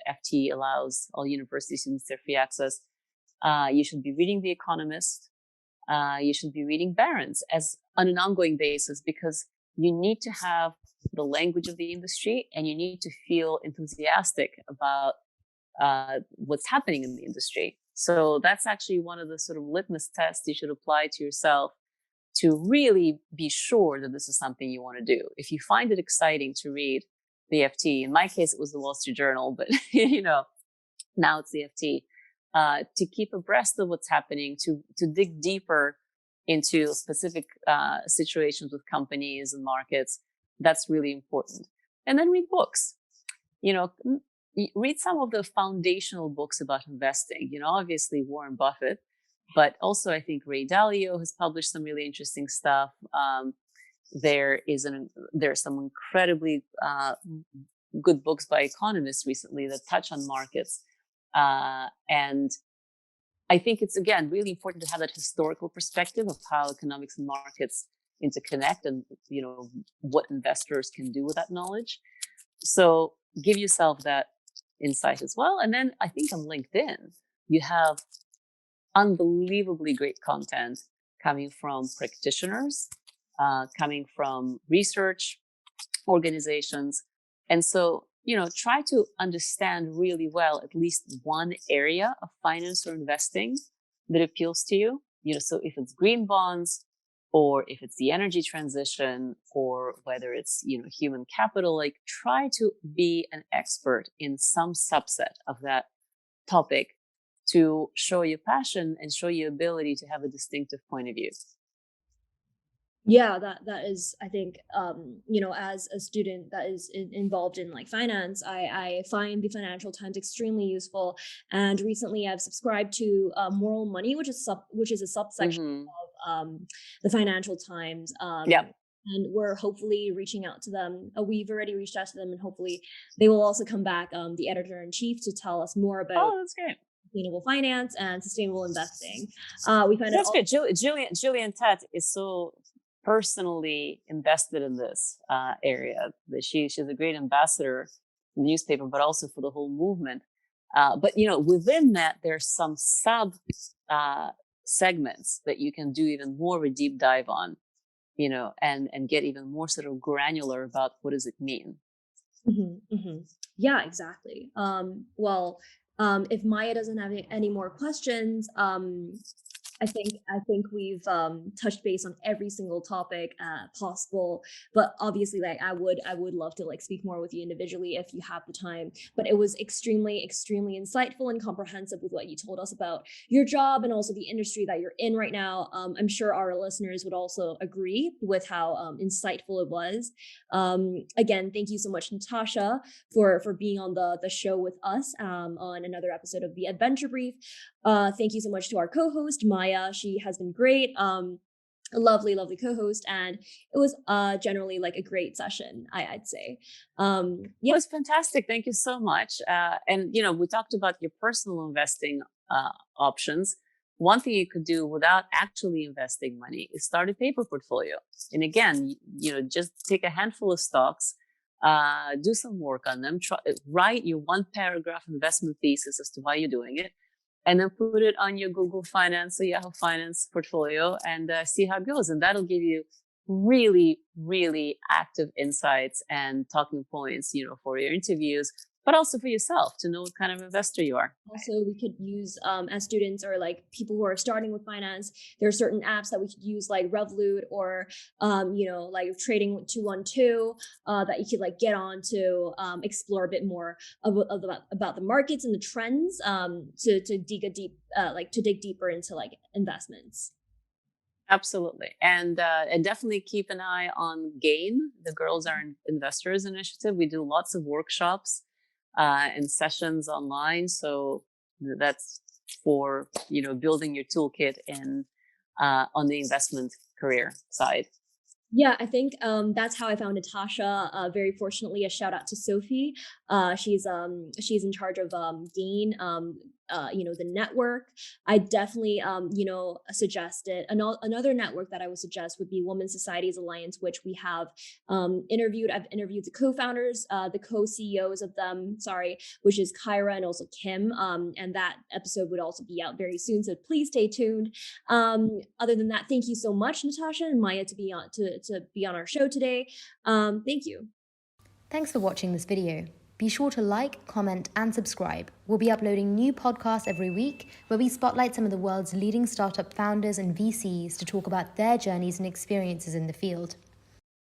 Speaker 2: FT allows all university students their free access. You should be reading The Economist. You should be reading Barron's on an ongoing basis, because you need to have the language of the industry and you need to feel enthusiastic about what's happening in the industry. So that's actually one of the sort of litmus tests you should apply to yourself to really be sure that this is something you want to do. If you find it exciting to read the FT, in my case, it was the Wall Street Journal, but now it's the FT, to keep abreast of what's happening, to dig deeper into specific situations with companies and markets, that's really important. And then read books. Read some of the foundational books about investing. Obviously Warren Buffett, but also I think Ray Dalio has published some really interesting stuff. There's some incredibly good books by economists recently that touch on markets. And I think it's, again, really important to have that historical perspective of how economics and markets interconnect and, what investors can do with that knowledge. So give yourself that insight as well. And then I think on LinkedIn, you have unbelievably great content coming from practitioners, coming from research organizations. And so, try to understand really well at least one area of finance or investing that appeals to you. So if it's green bonds, or if it's the energy transition, or whether it's, human capital, like, try to be an expert in some subset of that topic to show your passion and show your ability to have a distinctive point of view.
Speaker 1: Yeah, that is, I think, as a student that is involved in like finance, I find the Financial Times extremely useful. And recently, I've subscribed to Moral Money, which is a subsection
Speaker 2: Hmm.
Speaker 1: of the Financial Times.
Speaker 2: Yeah.
Speaker 1: And we're hopefully reaching out to them. We've already reached out to them, and hopefully they will also come back, the editor in chief, to tell us more about
Speaker 2: Oh, that's great.
Speaker 1: sustainable finance and sustainable investing. We find it
Speaker 2: That's
Speaker 1: all.
Speaker 2: good. Julian Tett is so personally invested in this area. That she's a great ambassador for the newspaper, but also for the whole movement. But within that, there's some sub segments that you can do even more of a deep dive on, and get even more sort of granular about what does it mean.
Speaker 1: Yeah, exactly. If Maya doesn't have any more questions, I think we've touched base on every single topic possible. But obviously, like I would love to like speak more with you individually if you have the time. But it was extremely insightful and comprehensive with what you told us about your job and also the industry that you're in right now. I'm sure our listeners would also agree with how insightful it was. Again, thank you so much, Natasha, for being on the show with us on another episode of the Adventure Brief. Thank you so much to our co-host, Maya. She has been great. A lovely co-host, and it was generally like a great session, I'd say.
Speaker 2: It was fantastic. Thank you so much. And we talked about your personal investing options. One thing you could do without actually investing money is start a paper portfolio. And again, just take a handful of stocks, do some work on them, write your 1-paragraph investment thesis as to why you're doing it, and then put it on your Google Finance or Yahoo Finance portfolio and see how it goes. And that'll give you really, really active insights and talking points, for your interviews, but also for yourself to know what kind of investor you are.
Speaker 1: Also, we could use as students or like people who are starting with finance, there are certain apps that we could use like Revolut or, like Trading 212 that you could like get on to explore a bit more about the markets and the trends to dig deeper into like investments.
Speaker 2: Absolutely. And definitely keep an eye on GAIN, the Girls Are Investors Initiative. We do lots of workshops and sessions online. So that's for, building your toolkit on the investment career side.
Speaker 1: Yeah, I think that's how I found Natasha. Very fortunately, a shout out to Sophie. She's in charge of GAIN, the network. I definitely suggested another network that I would suggest would be Women's Societies Alliance, which we have interviewed. I've interviewed the co-founders, the co-CEOs of them. Which is Kyra and also Kim. And that episode would also be out very soon. So please stay tuned. Other than that, thank you so much, Natasha and Maya, to be on our show today. Thank you.
Speaker 4: Thanks for watching this video. Be sure to like, comment, and subscribe. We'll be uploading new podcasts every week where we spotlight some of the world's leading startup founders and VCs to talk about their journeys and experiences in the field.